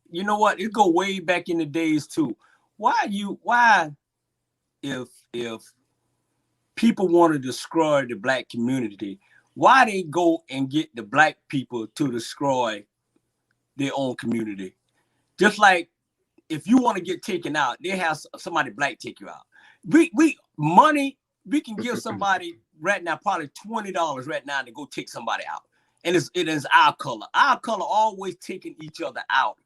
you know what? It go way back in the days too. Why if people want to destroy the black community, why they go and get the black people to destroy their own community? Just like if you want to get taken out, they have somebody black take you out. We can give somebody right now probably $20 right now to go take somebody out, and it is our color. Our color always taking each other out.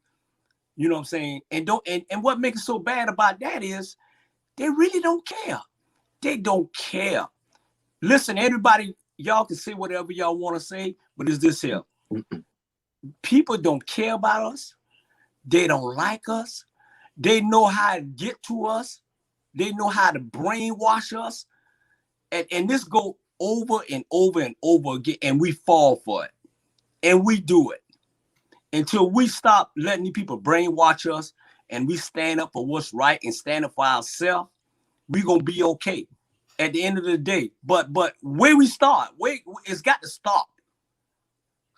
You know what I'm saying? And what makes it so bad about that is they really don't care. They don't care. Listen, everybody, y'all can say whatever y'all want to say, but it's this here. People don't care about us. They don't like us. They know how to get to us. They know how to brainwash us. And this go over and over and over again, and we fall for it. And we do it. Until we stop letting these people brainwash us and we stand up for what's right and stand up for ourselves, we're going to be okay at the end of the day. But where we start, it's got to stop.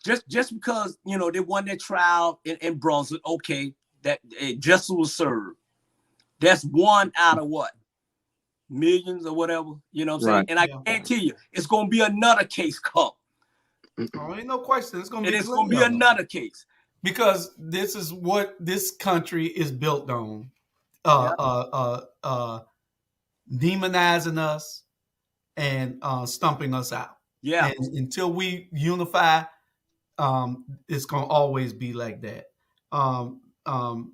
Just because, you know, they won their trial in Brunswick, okay, that justice was served. That's one out of what? Millions or whatever, you know what I'm saying? And I guarantee you, it's going to be another case come. Oh, ain't no question. It's going to be another case. Because this is what this country is built on. Demonizing us and stumping us out. Yeah. And until we unify, it's going to always be like that.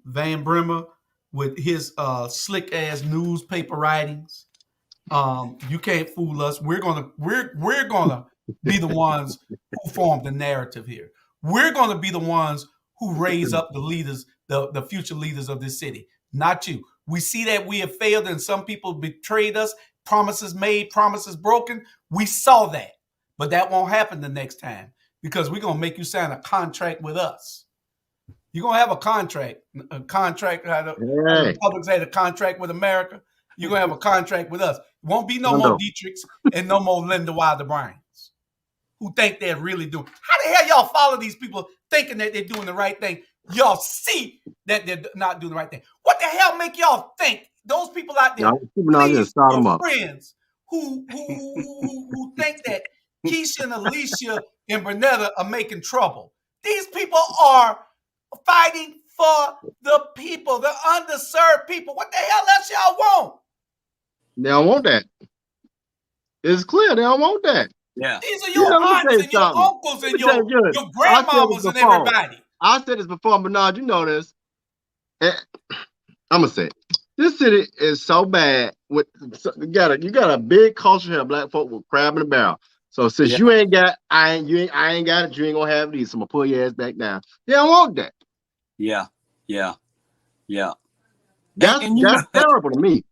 Van Brimmer with his slick ass newspaper writings. You can't fool us. We're gonna be the ones who form the narrative here. We're gonna be the ones who raise up the leaders, the future leaders of this city, not you. We see that we have failed and some people betrayed us, promises made, promises broken. We saw that, but that won't happen the next time because we're going to make you sign a contract with us. You're going to have a contract, the Republicans had a contract with America. You're going to have a contract with us. It won't be no more Dietrichs and no more Linda Wilder Bryans who think they're really doing. How the hell y'all follow these people thinking that they're doing the right thing? Y'all see that they're not doing the right thing. What the hell make y'all think those people out there, please, your friends who think that Keisha and Alicia and Bernetta are making trouble? These people are fighting for the people, the underserved people. What the hell else y'all want? They don't want that. It's clear they don't want that. Yeah. These are your aunts and your uncles and your grandmamas and everybody. I said this before, Bernard, you know this. And I'm gonna say it. This city is so bad. With you got a big culture here, black folk with crab in the barrel. So since you ain't got, I ain't got it. You ain't gonna have it either. So I'm gonna pull your ass back down. They don't want that. Yeah. That's terrible to me.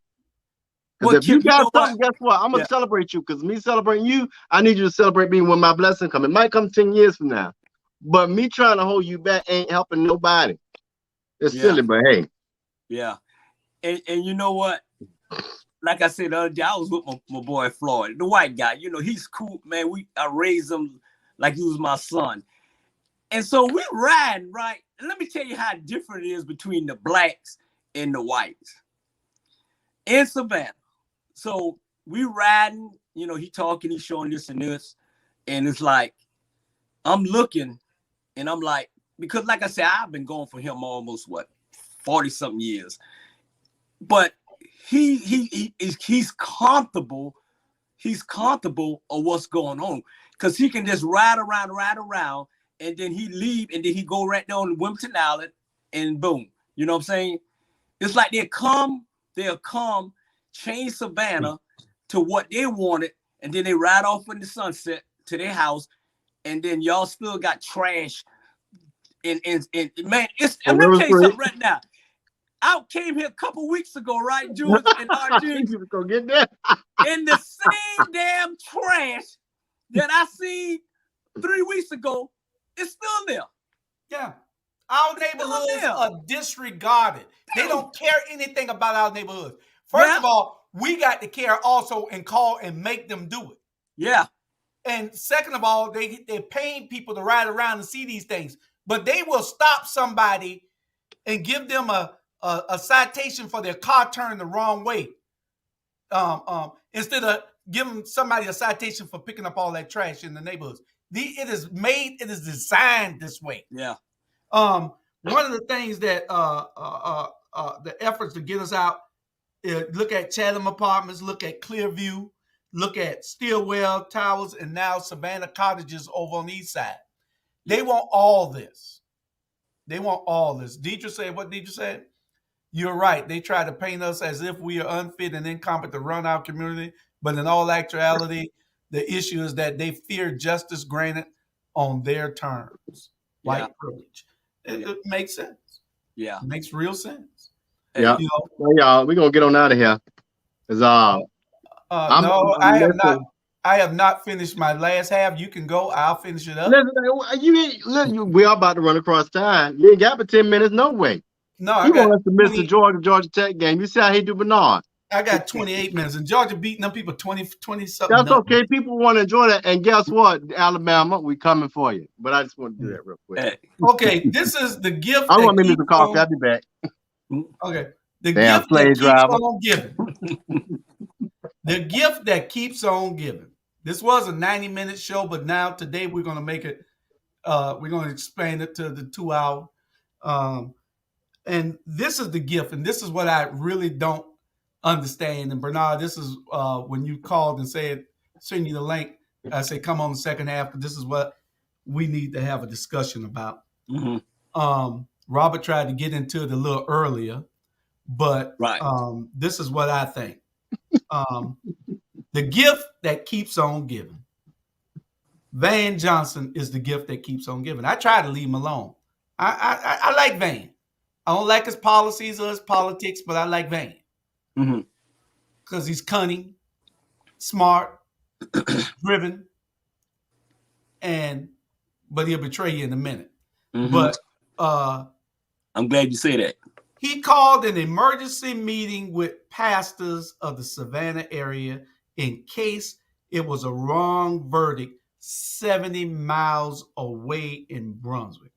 Because if you got something, guess what? I'm gonna celebrate you. Because me celebrating you, I need you to celebrate me when my blessing comes. It might come 10 years from now. But me trying to hold you back ain't helping nobody. It's silly, but hey. Yeah. And you know what? Like I said the other day, I was with my boy Floyd, the white guy. You know, he's cool, man. I raised him like he was my son. And so we riding, right? And let me tell you how different it is between the blacks and the whites in Savannah. So we riding, you know, he talking, he's showing this and this. And it's like, I'm looking and I'm like, because like I said, I've been going for him almost 40 something years. But he's comfortable. He's comfortable of what's going on. Because he can just ride around, and then he leave, and then he go right down to Wilmington Island, and boom. You know what I'm saying? It's like they'll come, change Savannah to what they wanted, and then they ride off in the sunset to their house, and then y'all still got trash. And man, I'm gonna tell you something right now. I came here a couple weeks ago, right, George and RG? You go get that. In the same damn trash that I seen 3 weeks ago, it's still there. Yeah. Our neighborhoods are disregarded. They don't care anything about our neighborhoods. First of all, we got to care also and call and make them do it. Yeah. And second of all, they're paying people to ride around and see these things. But they will stop somebody and give them a citation for their car turned the wrong way. Instead of giving somebody a citation for picking up all that trash in the neighborhoods. It is designed this way. Yeah. One of the things that the efforts to get us out, look at Chatham Apartments, look at Clearview. look at Stillwell Towers and now Savannah Cottages over on the east side. They want all this. They want all this. Deidre said what Deidre said. You're right. They try to paint us as if we are unfit and incompetent to run our community. But in all actuality, the issue is that they fear justice granted on their terms. White privilege. It makes sense. Yeah. It makes real sense. Yeah. You know, well, y'all, we're going to get on out of here. No, I have not finished my last half. You can go. I'll finish it up. Listen, we are about to run across time. You ain't got but 10 minutes, no way. No, You want us to miss the Georgia Tech game. You see how he do Bernard. I got 28 minutes. And Georgia beating them people 20 something. That's okay. People want to enjoy that. And guess what? Alabama, we coming for you. But I just want to do that real quick. Okay, this is the gift. I want me to coffee. I'll be back. Okay. The gift that keeps on giving. The gift that keeps on giving. This was a 90-minute show, but now today we're going to make it, we're going to expand it to the 2 hour. And this is the gift. And this is what I really don't understand. And Bernard, this is when you called and said, send you the link. I say, come on the second half, but this is what we need to have a discussion about. Mm-hmm. Robert tried to get into it a little earlier, but this is what I think. The gift that keeps on giving. Van Johnson is the gift that keeps on giving. I try to leave him alone. I like Van. I don't like his policies or his politics, but I like Van. Because he's cunning, smart, driven, but he'll betray you in a minute. But I'm glad you say that. He called an emergency meeting with pastors of the Savannah area in case it was a wrong verdict 70 miles away in Brunswick.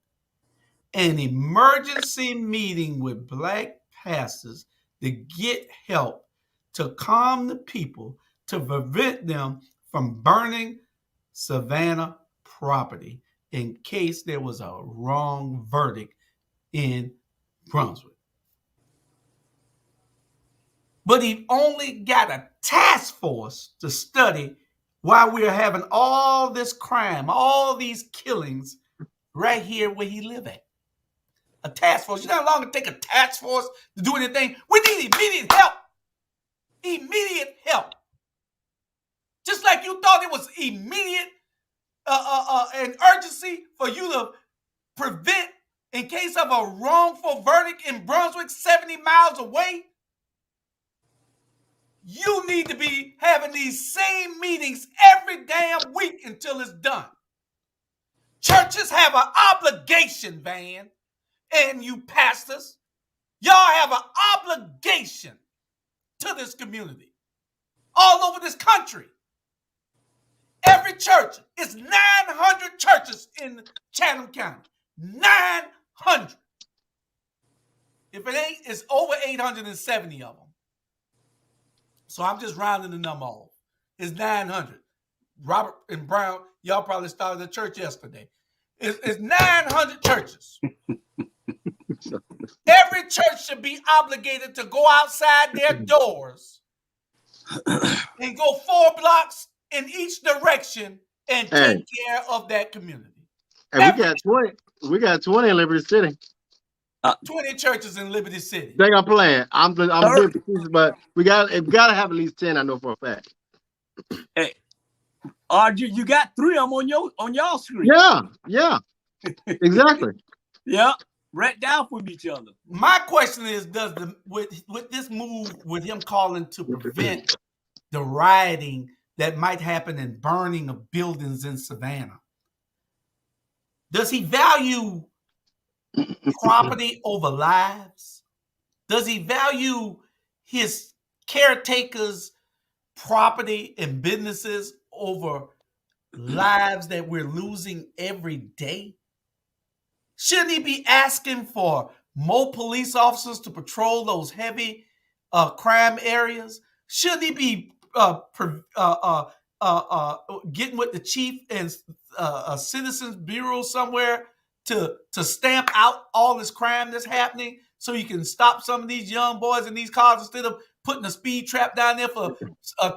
An emergency meeting with Black pastors to get help to calm the people to prevent them from burning Savannah property in case there was a wrong verdict in Brunswick. But he only got a task force to study why we're having all this crime, all these killings right here where he live at. A task force. You no longer take a task force to do anything. We need immediate help. Immediate help. Just like you thought it was immediate and urgency for you to prevent in case of a wrongful verdict in Brunswick 70 miles away. You need to be having these same meetings every damn week until it's done. Churches have an obligation, Van, and you pastors, y'all have an obligation to this community all over this country. Every church, it's 900 churches in Chatham County. 900. If it ain't, it's over 870 of them. So I'm just rounding the number off. It's 900. Robert and Brown, y'all probably started a church yesterday. It's 900 churches. Every church should be obligated to go outside their doors and go 4 blocks in each direction and take care of that community. And we got 20 in Liberty City. 20 churches in Liberty City. They got playing. I'm good pieces, but we got to have at least 10. I know for a fact. Hey, RG, you got 3 of them on y'all screen. Yeah, exactly. Yeah, right down from each other. My question is, with this move, with him calling to prevent the rioting that might happen and burning of buildings in Savannah, does he value property over lives? Does he value his caretakers' property and businesses over lives that we're losing every day? Shouldn't he be asking for more police officers to patrol those heavy crime areas? Shouldn't he be getting with the chief and a citizens bureau somewhere to stamp out all this crime that's happening so you can stop some of these young boys in these cars instead of putting a speed trap down there for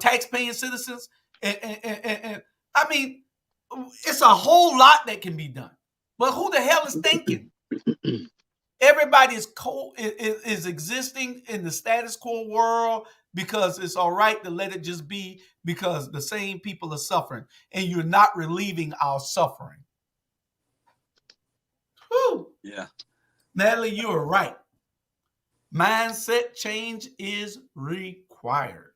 tax-paying citizens. And I mean, it's a whole lot that can be done. But who the hell is thinking? Everybody is existing in the status quo world because it's all right to let it just be because the same people are suffering and you're not relieving our suffering. Whew. Yeah. Natalie, you are right. Mindset change is required.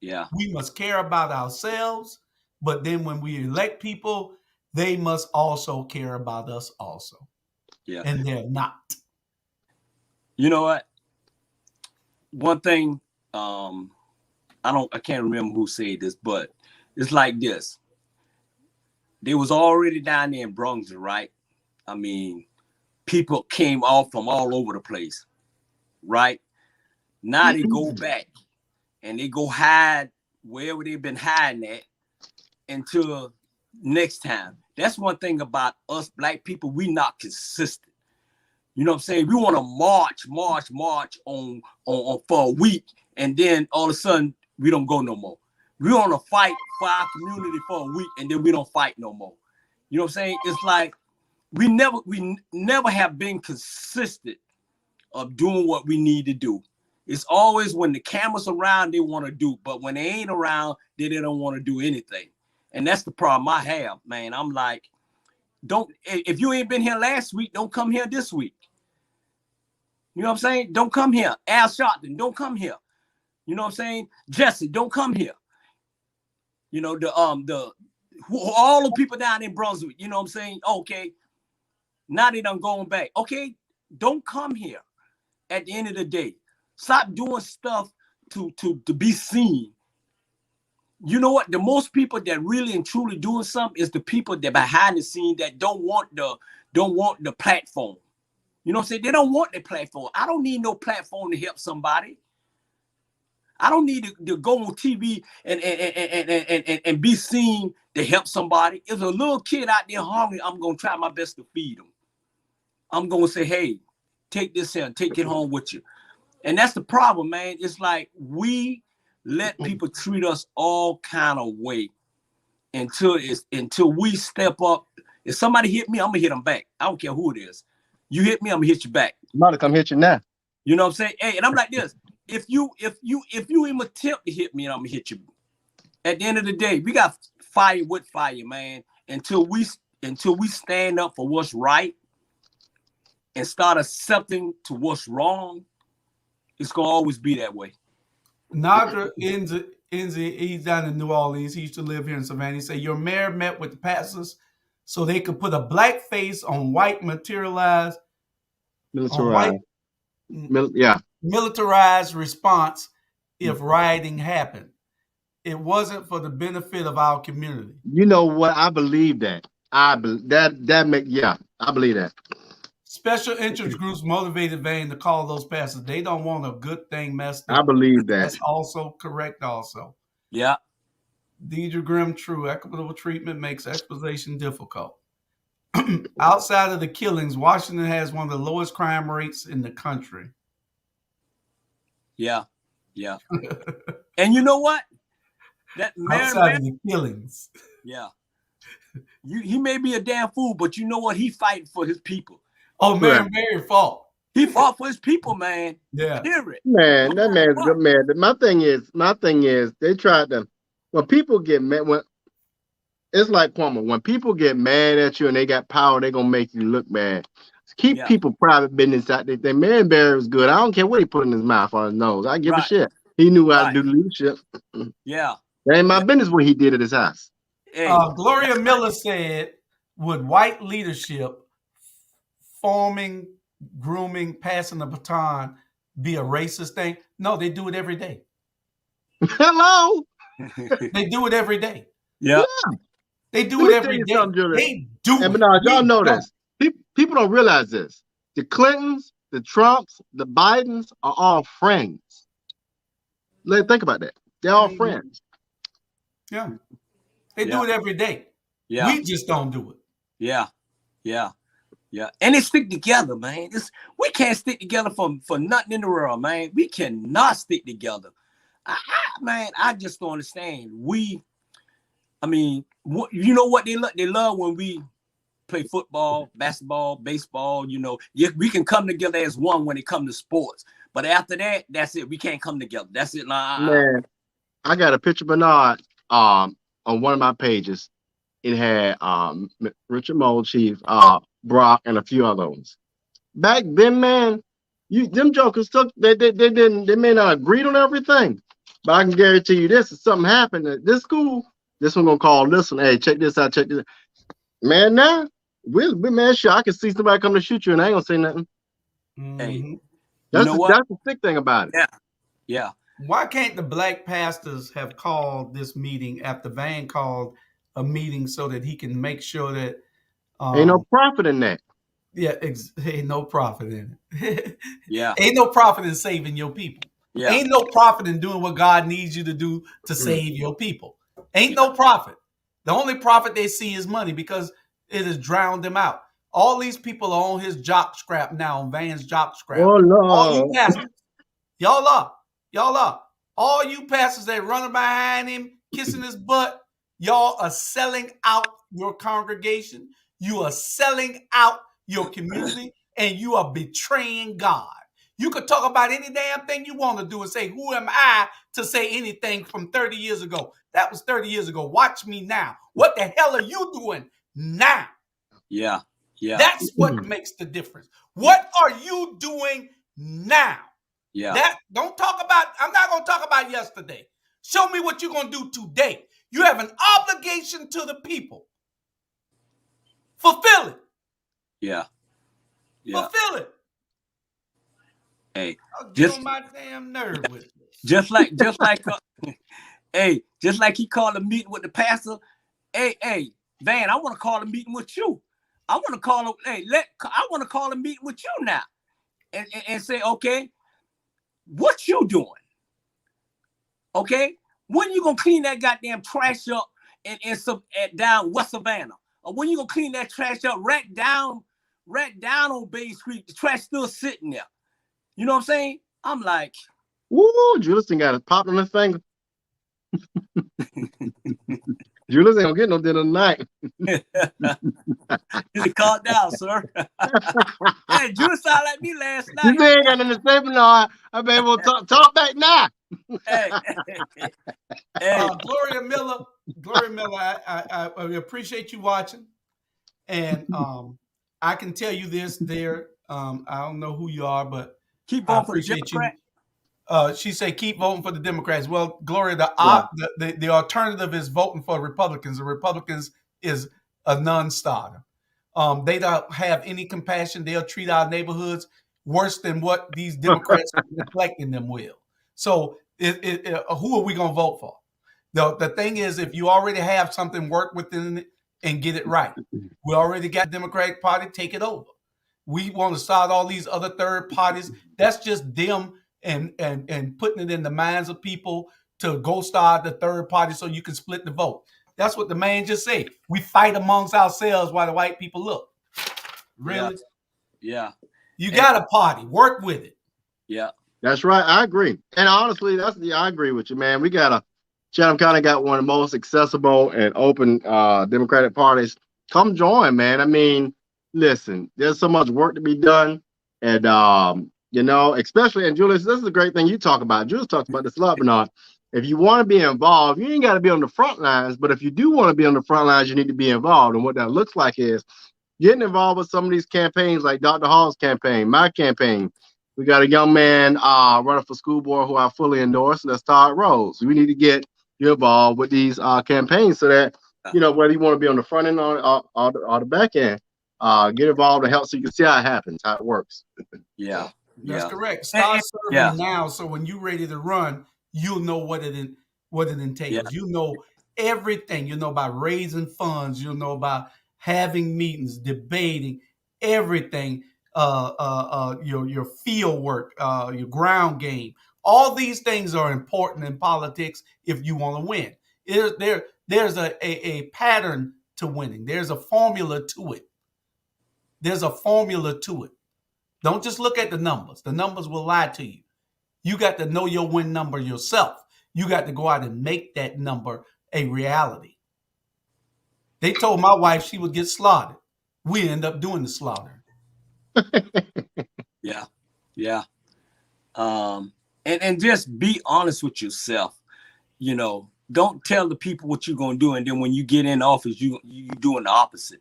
Yeah. We must care about ourselves, but then when we elect people, they must also care about us also. Yeah. And they're not. You know what? One thing, I can't remember who said this, but it's like this. They was already down there in Brunswick, right? I mean, people came off from all over the place, right? Now they go back and they go hide wherever they've been hiding at until next time. That's one thing about us black people. We not consistent. You know what I'm saying? We want to march on for a week, and then all of a sudden we don't go no more. We want to fight for our community for a week, and then we don't fight no more. You know what I'm saying? It's like we never have been consistent of doing what we need to do. It's always when the camera's around, they want to do, but when they ain't around, they don't want to do anything. And that's the problem I have, man. I'm like, if you ain't been here last week, don't come here this week. You know what I'm saying? Don't come here. Al Sharpton, don't come here. You know what I'm saying? Jesse, don't come here. You know, all the people down in Brunswick, you know what I'm saying? Okay, now they done going back. Okay, don't come here at the end of the day. Stop doing stuff to be seen. You know what? The most people that really and truly doing something is the people that behind the scene that don't want the platform. You know what I'm saying? They don't want the platform. I don't need no platform to help somebody. I don't need to go on TV and be seen to help somebody. If a little kid out there hungry, I'm going to try my best to feed them. I'm going to say, hey, take this here and take it home with you. And that's the problem, man. It's like we let people treat us all kind of way until we step up. If somebody hit me, I'm going to hit them back. I don't care who it is. You hit me, I'm gonna hit you back. I'm about to come hit you now. You know what I'm saying? Hey, and I'm like this. If you even attempt to hit me, I'm gonna hit you. At the end of the day, we got fire with fire, man. Until we stand up for what's right and start accepting to what's wrong, it's gonna always be that way. Nadra he's down in New Orleans. He used to live here in Savannah. He said, your mayor met with the pastors so they could put a black face on white militarized response if rioting happened. It wasn't for the benefit of our community. You know what? I believe that. I believe that. Special interest groups motivated Vane to call those pastors. They don't want a good thing messed up. I believe that. That's also correct also. Yeah. Deidre Grimm, true. Equitable treatment makes expulsion difficult. Outside of the killings, Washington has one of the lowest crime rates in the country. Yeah. Yeah. And you know what? That outside of the killings. Yeah. He may be a damn fool, but you know what? He fighting for his people. Oh, Mayor Mary fought. He fought for his people, man. Yeah. Period. Man, that man's good, man. My thing is, they tried to, when people get mad, it's like Cuomo, when people get mad at you and they got power, they're going to make you look bad. Keep people private business out there. Man Barry was good. I don't care what he put in his mouth or his nose. I give a shit. He knew how to do leadership. Yeah. That ain't my business what he did at his house. Hey. Gloria Miller said, would white leadership forming, grooming, passing the baton be a racist thing? No, they do it every day. Hello. They do it every day. Yeah. They do it every day. They do it. But y'all know this. People don't realize this. The Clintons, the Trumps, the Bidens are all friends. Think about that. They're all friends. Yeah. They do it every day. Yeah. We just don't do it. Yeah. Yeah. Yeah, and they stick together, man. We can't stick together for nothing in the world, man. We cannot stick together. Man, I just don't understand. You know what they love? They love when we play football, basketball, baseball. We can come together as one when it comes to sports. But after that, that's it. We can't come together. That's it. Man, I got a picture of Bernard on one of my pages. It had Richard Mole, Chief, Brock, and a few other ones. Back then, man, them jokers took they may not agree on everything, but I can guarantee you this: if something happened at this school, this one gonna call this one. Hey, check this out, check this. Man, now man, sure I can see somebody come to shoot you, and I ain't gonna say nothing. Hey, that's the sick thing about it. Yeah. Why can't the black pastors have called this meeting after Van called a meeting so that he can make sure that ain't no profit in that? Yeah, ain't no profit in it. Yeah. Ain't no profit in saving your people. Yeah. Ain't no profit in doing what God needs you to do to save your people. Ain't no profit. The only profit they see is money because it has drowned them out. All these people are on his jock scrap now, on Van's jock scrap. Oh, no. All you pastors. Y'all are. All you pastors that running behind him, kissing his butt, y'all are selling out your congregation. You are selling out your community, and you are betraying God. You could talk about any damn thing you want to do and say, who am I to say anything from 30 years ago? That was 30 years ago. Watch me now. What the hell are you doing now? Yeah. That's what makes the difference. What are you doing now? Yeah. I'm not going to talk about yesterday. Show me what you're going to do today. You have an obligation to the people. Fulfill it. Yeah. Fulfill it. Hey, I'll get on my damn nerve with this. Just like he called a meeting with the pastor. Hey, Van, I want to call a meeting with you. I want to call a meeting with you now, and say, okay, what you doing? Okay, when you gonna clean that goddamn trash up down West Savannah? Or when you gonna clean that trash up right down on Bay Street? The trash still sitting there. You know what I'm saying? I'm like, woo, Julius got a pop on his finger. Julius ain't gonna get no dinner tonight. Calm down, sir. Hey, Julius sounded like me last night. You ain't got nothing to say, but no, I be able to talk back now. Hey. Gloria Miller, I appreciate you watching, and I can tell you this. I don't know who you are, but keep voting for the Democrat. She said keep voting for the Democrats. Well, Gloria, the alternative is voting for Republicans. The Republicans is a non-starter. They don't have any compassion. They'll treat our neighborhoods worse than what these Democrats are neglecting them will. So who are we going to vote for? The thing is, if you already have something, work within it and get it right. We already got the Democratic Party, take it over. We want to start all these other third parties. That's just them and putting it in the minds of people to go start the third party so you can split the vote. That's what the man just said. We fight amongst ourselves while the white people look. Really? Yeah. You got a party. Work with it. Yeah. That's right. I agree. And honestly, I agree with you, man. Chatham County got one of the most accessible and open Democratic parties. Come join, man. I mean, listen, there's so much work to be done. And, especially, and Julius, this is a great thing you talk about. Julius talks about this a lot, Bernard. If you want to be involved, you ain't got to be on the front lines. But if you do want to be on the front lines, you need to be involved. And what that looks like is getting involved with some of these campaigns like Dr. Hall's campaign, my campaign. We got a young man running for school board who I fully endorse, and that's Todd Rose. We need to get you involved with these campaigns so that, whether you want to be on the front end or the back end, get involved and help so you can see how it happens, how it works. Yeah. That's correct. Start serving now, so when you're ready to run, you'll know what it entails. Yeah. You know everything. You know about raising funds. You'll know about having meetings, debating, everything. Your field work, your ground game. All these things are important in politics if you want to win. There's a pattern to winning. There's a formula to it. There's a formula to it. Don't just look at the numbers. The numbers will lie to you. You got to know your win number yourself. You got to go out and make that number a reality. They told my wife she would get slaughtered. We end up doing the slaughter. Yeah. Yeah. And just be honest with yourself. You know, don't tell the people what you're gonna do, and then when you get in office, you doing the opposite.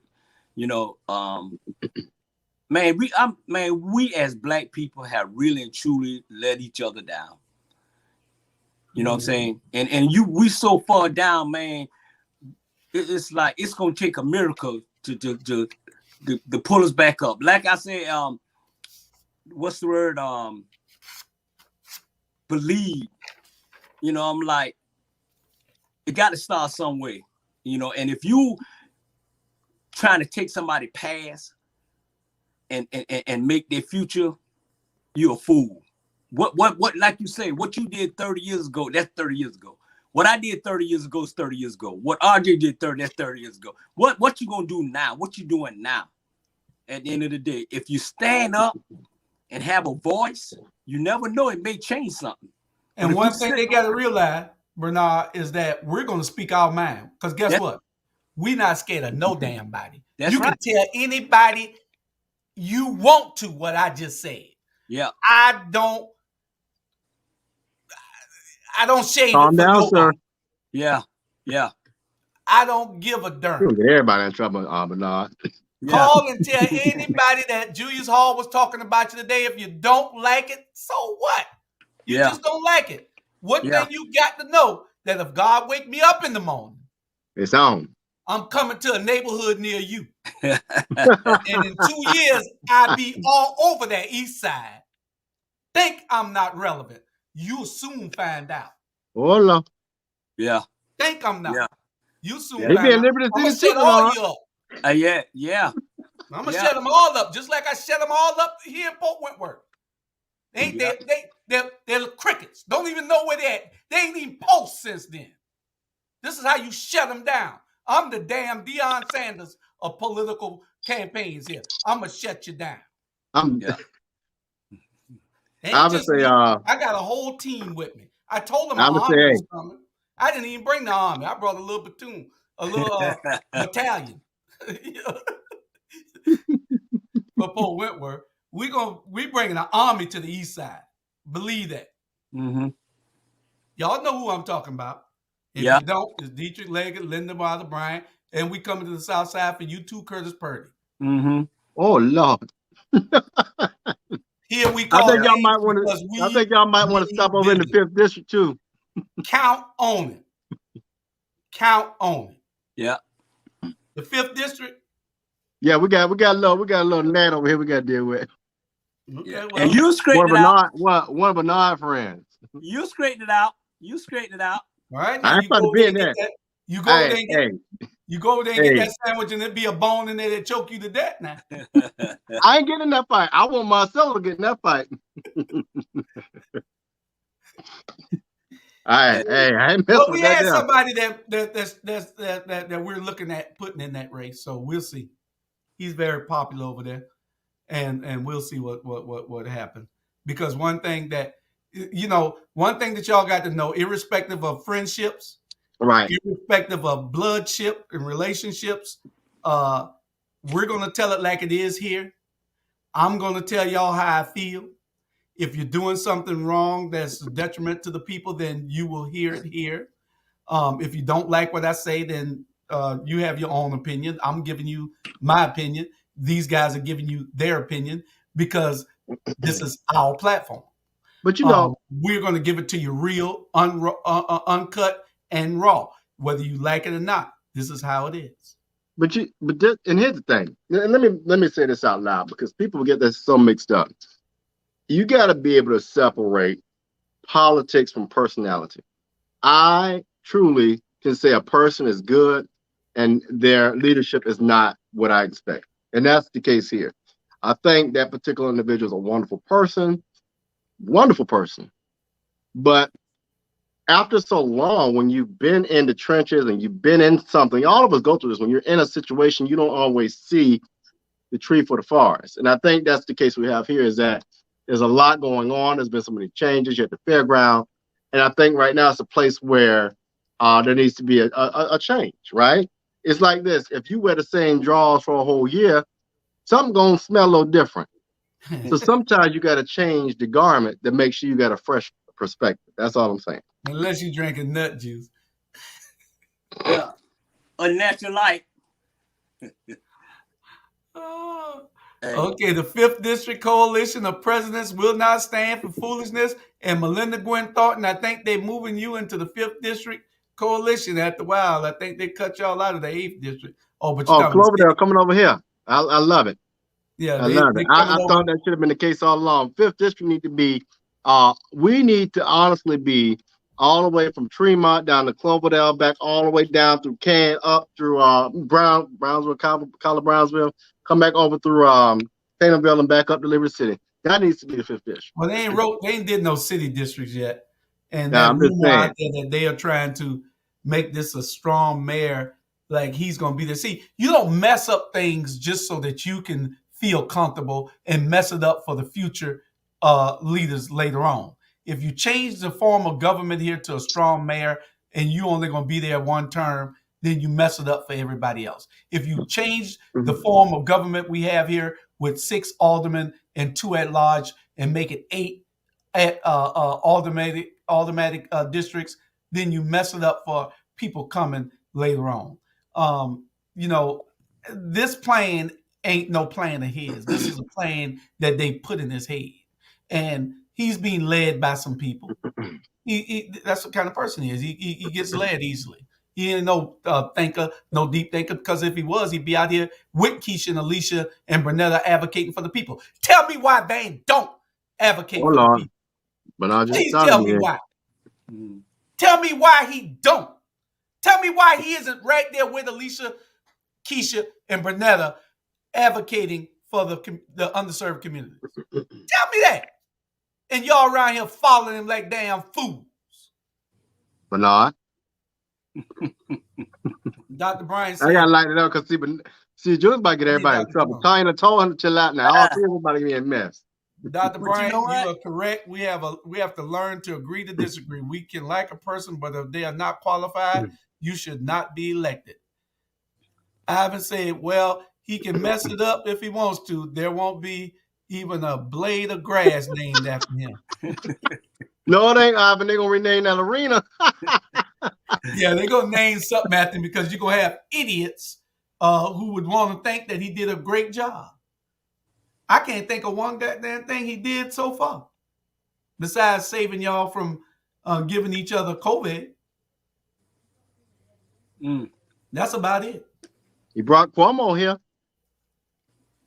You know, we as Black people have really and truly let each other down. You know what I'm saying? And we so far down, man. It's like it's gonna take a miracle to pull us back up. Like I said, what's the word? Believe. You know, I'm like, it got to start some way. You know, and if you trying to take somebody past and make their future, you're a fool. What like you say, what you did 30 years ago, that's 30 years ago. What I did 30 years ago is 30 years ago. What RJ did that's 30 years ago. What you gonna do now? What you doing now? At the end of the day, if you stand up and have a voice, you never know, it may change something. And one thing they got to realize, Bernard, is that we're going to speak our mind. Because guess what? We're not scared of no damn body. You can tell anybody you want to what I just said. Yeah. I don't shade Calm it for down, nobody. sir. Yeah. Yeah. I don't give a darn. Get everybody in trouble, Bernard. Call and tell anybody that Julius Hall was talking about you today. If you don't like it, so what? You just don't like it. One thing you got to know, that if God wake me up in the morning, it's on. I'm coming to a neighborhood near you. And in 2 years, I'll be all over that east side. Think I'm not relevant. You'll soon find out. Hola. Yeah. Think I'm not. Yeah. You soon They find be out. in Liberty I'm going City to shut all you up. Yeah. I'm going to shut them all up, just like I shut them all up here in Port Wentworth. They're crickets. Don't even know where they're at. They ain't even post since then. This is how you shut them down. I'm the damn Deion Sanders of political campaigns here. I'm going to shut you down. I would say, I got a whole team with me. I told them my army was coming. I didn't even bring the army. I brought a little platoon, a little battalion. For Port Wentworth. We bringing an army to the east side. Believe that. Mm-hmm. Y'all know who I'm talking about. If you don't, it's Dietrich Leggett, Linda Martha Bryant, and we coming to the south side for you too, Curtis Purdy. Mm-hmm. Oh Lord. Here we call I think y'all might want to stop over in the 5th district too. Count on it. Count on it. Yeah. The 5th district. Yeah, we got a little gnat over here we got to deal with. Okay, well, and you straighten it out. One of Bernard's friends. You straighten it out. All right. I ain't supposed to be in there. You go over there and get that sandwich, and there'll be a bone in there that choke you to death now. I ain't getting in that fight. I want Marcelo to get in that fight. All right, I ain't messing with that. We had somebody that we're looking at putting in that race, so we'll see. He's very popular over there, and we'll see what happens. Because one thing that y'all got to know, irrespective of friendships, right, irrespective of bloodship and relationships, we're gonna tell it like it is here. I'm gonna tell y'all how I feel. If you're doing something wrong that's a detriment to the people, then you will hear it here. If you don't like what I say, then you have your own opinion. I'm giving you my opinion. These guys are giving you their opinion because this is our platform. But we're going to give it to you real, uncut, and raw, whether you like it or not. This is how it is. And here's the thing. Let me say this out loud because people get this so mixed up. You got to be able to separate politics from personality. I truly can say a person is good and their leadership is not what I expect. And that's the case here. I think that particular individual is a wonderful person. But after so long, when you've been in the trenches and you've been in something, all of us go through this. When you're in a situation, you don't always see the tree for the forest. And I think that's the case we have here is that there's a lot going on. There's been so many changes. You're at the fairground. And I think right now it's a place where there needs to be a change, right? It's like this. If you wear the same drawers for a whole year, something going to smell a little different. So sometimes you got to change the garment to make sure you got a fresh perspective. That's all I'm saying. Unless you're drinking nut juice. Yeah. A natural light. Okay, the 5th District Coalition of Presidents will not stand for foolishness. And Melinda Gwen Thornton, I think they're moving you into the 5th District Coalition after a while. I think they cut y'all out of the 8th District. Oh, but you're Cloverdale coming over here. I love it. Yeah, I love it. I thought that should have been the case all along. 5th District need to be, we need to honestly be all the way from Tremont down to Cloverdale, back all the way down through Can, up through Brownsville, Collar Brownsville, come back over through Taylorville and back up to Liberty City. That needs to be the 5th District. Well, they ain't did no city districts yet. And I'm just saying that they are trying to make this a strong mayor, like he's going to be there. See, you don't mess up things just so that you can feel comfortable and mess it up for the future leaders later on. If you change the form of government here to a strong mayor and you only going to be there one term, then you mess it up for everybody else. If you change the form of government we have here with 6 aldermen and 2 at large and make it 8 automatic districts, then you mess it up for people coming later on. This plan ain't no plan of his. This is a plan that they put in his head. And he's being led by some people. That's what kind of person he is. He gets led easily. He ain't no thinker, no deep thinker, because if he was, he'd be out here with Keisha and Alicia and Bernetta advocating for the people. Tell me why they don't advocate for the people. But I just Please tell me why. Tell me why he don't. Tell me why he isn't right there with Alicia, Keisha, and Bernetta advocating for the underserved communities. Tell me that. And y'all around here following him like damn fools. Bernard. Dr. Brian said, I gotta light it up because Jules about to get everybody in trouble. Tyna told him to chill out now. All 3 of them about to get a mess. Dr. Brian, you are correct. We have to learn to agree to disagree. We can like a person, but if they are not qualified, you should not be elected. I haven't said, well, he can mess it up if he wants to. There won't be even a blade of grass named after him. No, it ain't, Ivan. They're going to rename that arena. Yeah, they're going to name something after him because you're going to have idiots who would want to think that he did a great job. I can't think of one goddamn thing he did so far besides saving y'all from giving each other COVID. That's about it. He brought Cuomo here.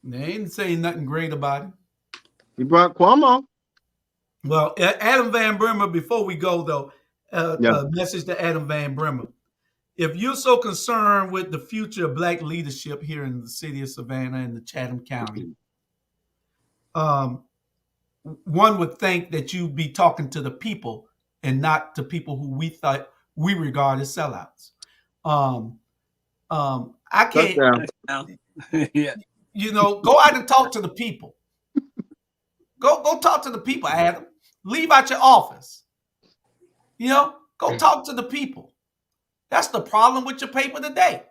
They ain't saying nothing great about him. He brought Cuomo. Well, Adam Van Brimmer, before we go, though, a message to Adam Van Brimmer. If you're so concerned with the future of Black leadership here in the city of Savannah and the Chatham County, one would think that you'd be talking to the people and not to people who we regard as sellouts. I can't, go out and talk to the people. Go talk to the people, Adam. Leave out your office. Go talk to the people. That's the problem with your paper today.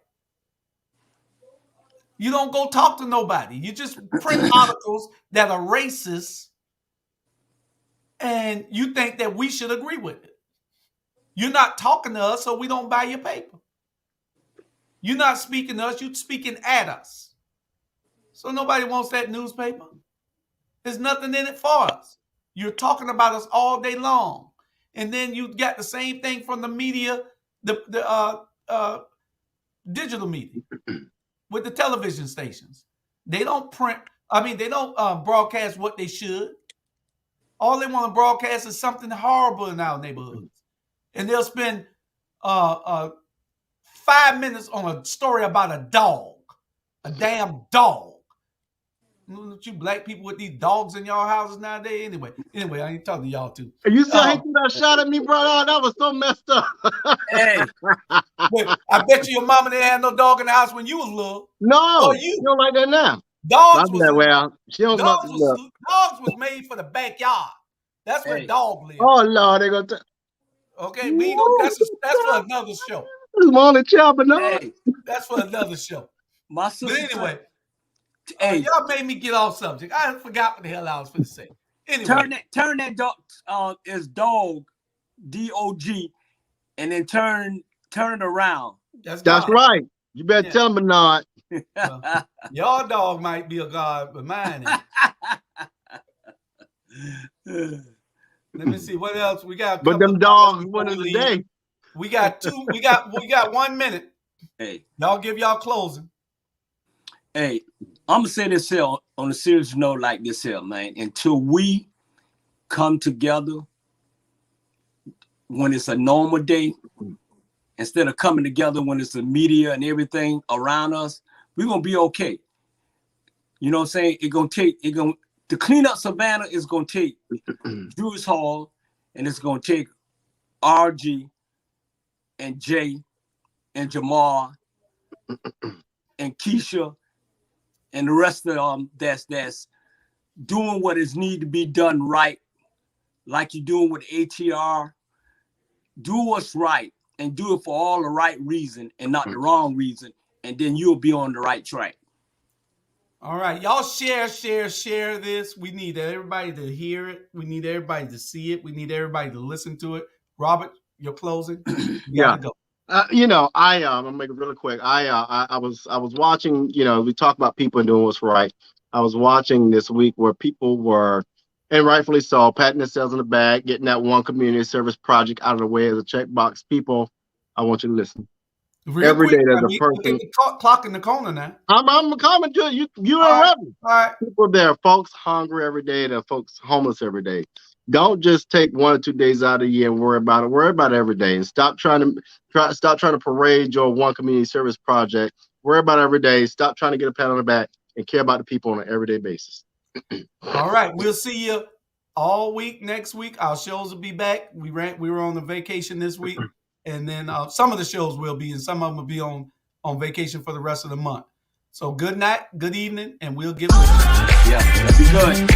You don't go talk to nobody. You just print articles that are racist, and you think that we should agree with it. You're not talking to us, so we don't buy your paper. You're not speaking to us, you're speaking at us. So nobody wants that newspaper. There's nothing in it for us. You're talking about us all day long. And then you got the same thing from the media, the digital media, with the television stations. They don't broadcast what they should. All they want to broadcast is something horrible in our neighborhoods. And they'll spend 5 minutes on a story about a dog, a damn dog. You black people with these dogs in y'all houses nowadays. Anyway, I ain't talking to y'all too. You saw he threw that shot at me, brother. That was so messed up. Hey, I bet you your mama didn't have no dog in the house when you was little. No, you don't like that now. Dogs was Well, she don't dogs look. was dogs was made for the backyard. That's where Hey. dog live. Oh Lord, they gonna. Okay, we ain't gonna, that's for another show. Morning, child, but no. Hey, That's for another show. my sister. But anyway, hey, y'all made me get off subject. I forgot what the hell I was going to say. Anyway, turn that dog is dog, D-O-G, and then turn it around. that's right. You better tell them, Bernard. Well, your dog might be a god, but mine ain't. Let me see what else we got. But them dogs won the day. We got 1 minute. Hey, y'all give y'all closing. Hey, I'm gonna say this here on a serious note like this here, man. Until we come together when it's a normal day, instead of coming together when it's the media and everything around us, we're gonna be okay. You know what I'm saying? To clean up Savannah is gonna take Jewish Hall, and it's gonna take RG and Jay and Jamal and Keisha and the rest of them that's doing what is need to be done right, like you're doing with ATR. Do what's right and do it for all the right reason and not the wrong reason, and then you'll be on the right track. All right, y'all share this. We need everybody to hear it. We need everybody to see it. We need everybody to listen to it. Robert, your closing. Yeah. Go. I'm gonna make it really quick. I was watching. We talk about people and doing what's right. I was watching this week where people were, and rightfully so, patting themselves on the back, getting that one community service project out of the way as a checkbox. People, I want you to listen. Every day there's a person. Look at the clock in the corner now. I'm coming to you. You All are ready. All right. People, there are folks hungry every day. There are folks homeless every day. Don't just take 1 or 2 days out of the year and worry about it. Worry about it every day, and stop trying to parade your one community service project. Worry about it every day. Stop trying to get a pat on the back and care about the people on an everyday basis. All right, we'll see you all week next week. Our shows will be back. We were on a vacation this week, and then some of the shows will be, and some of them will be on vacation for the rest of the month. So good night, good evening, and we'll get with you. Yeah, be good.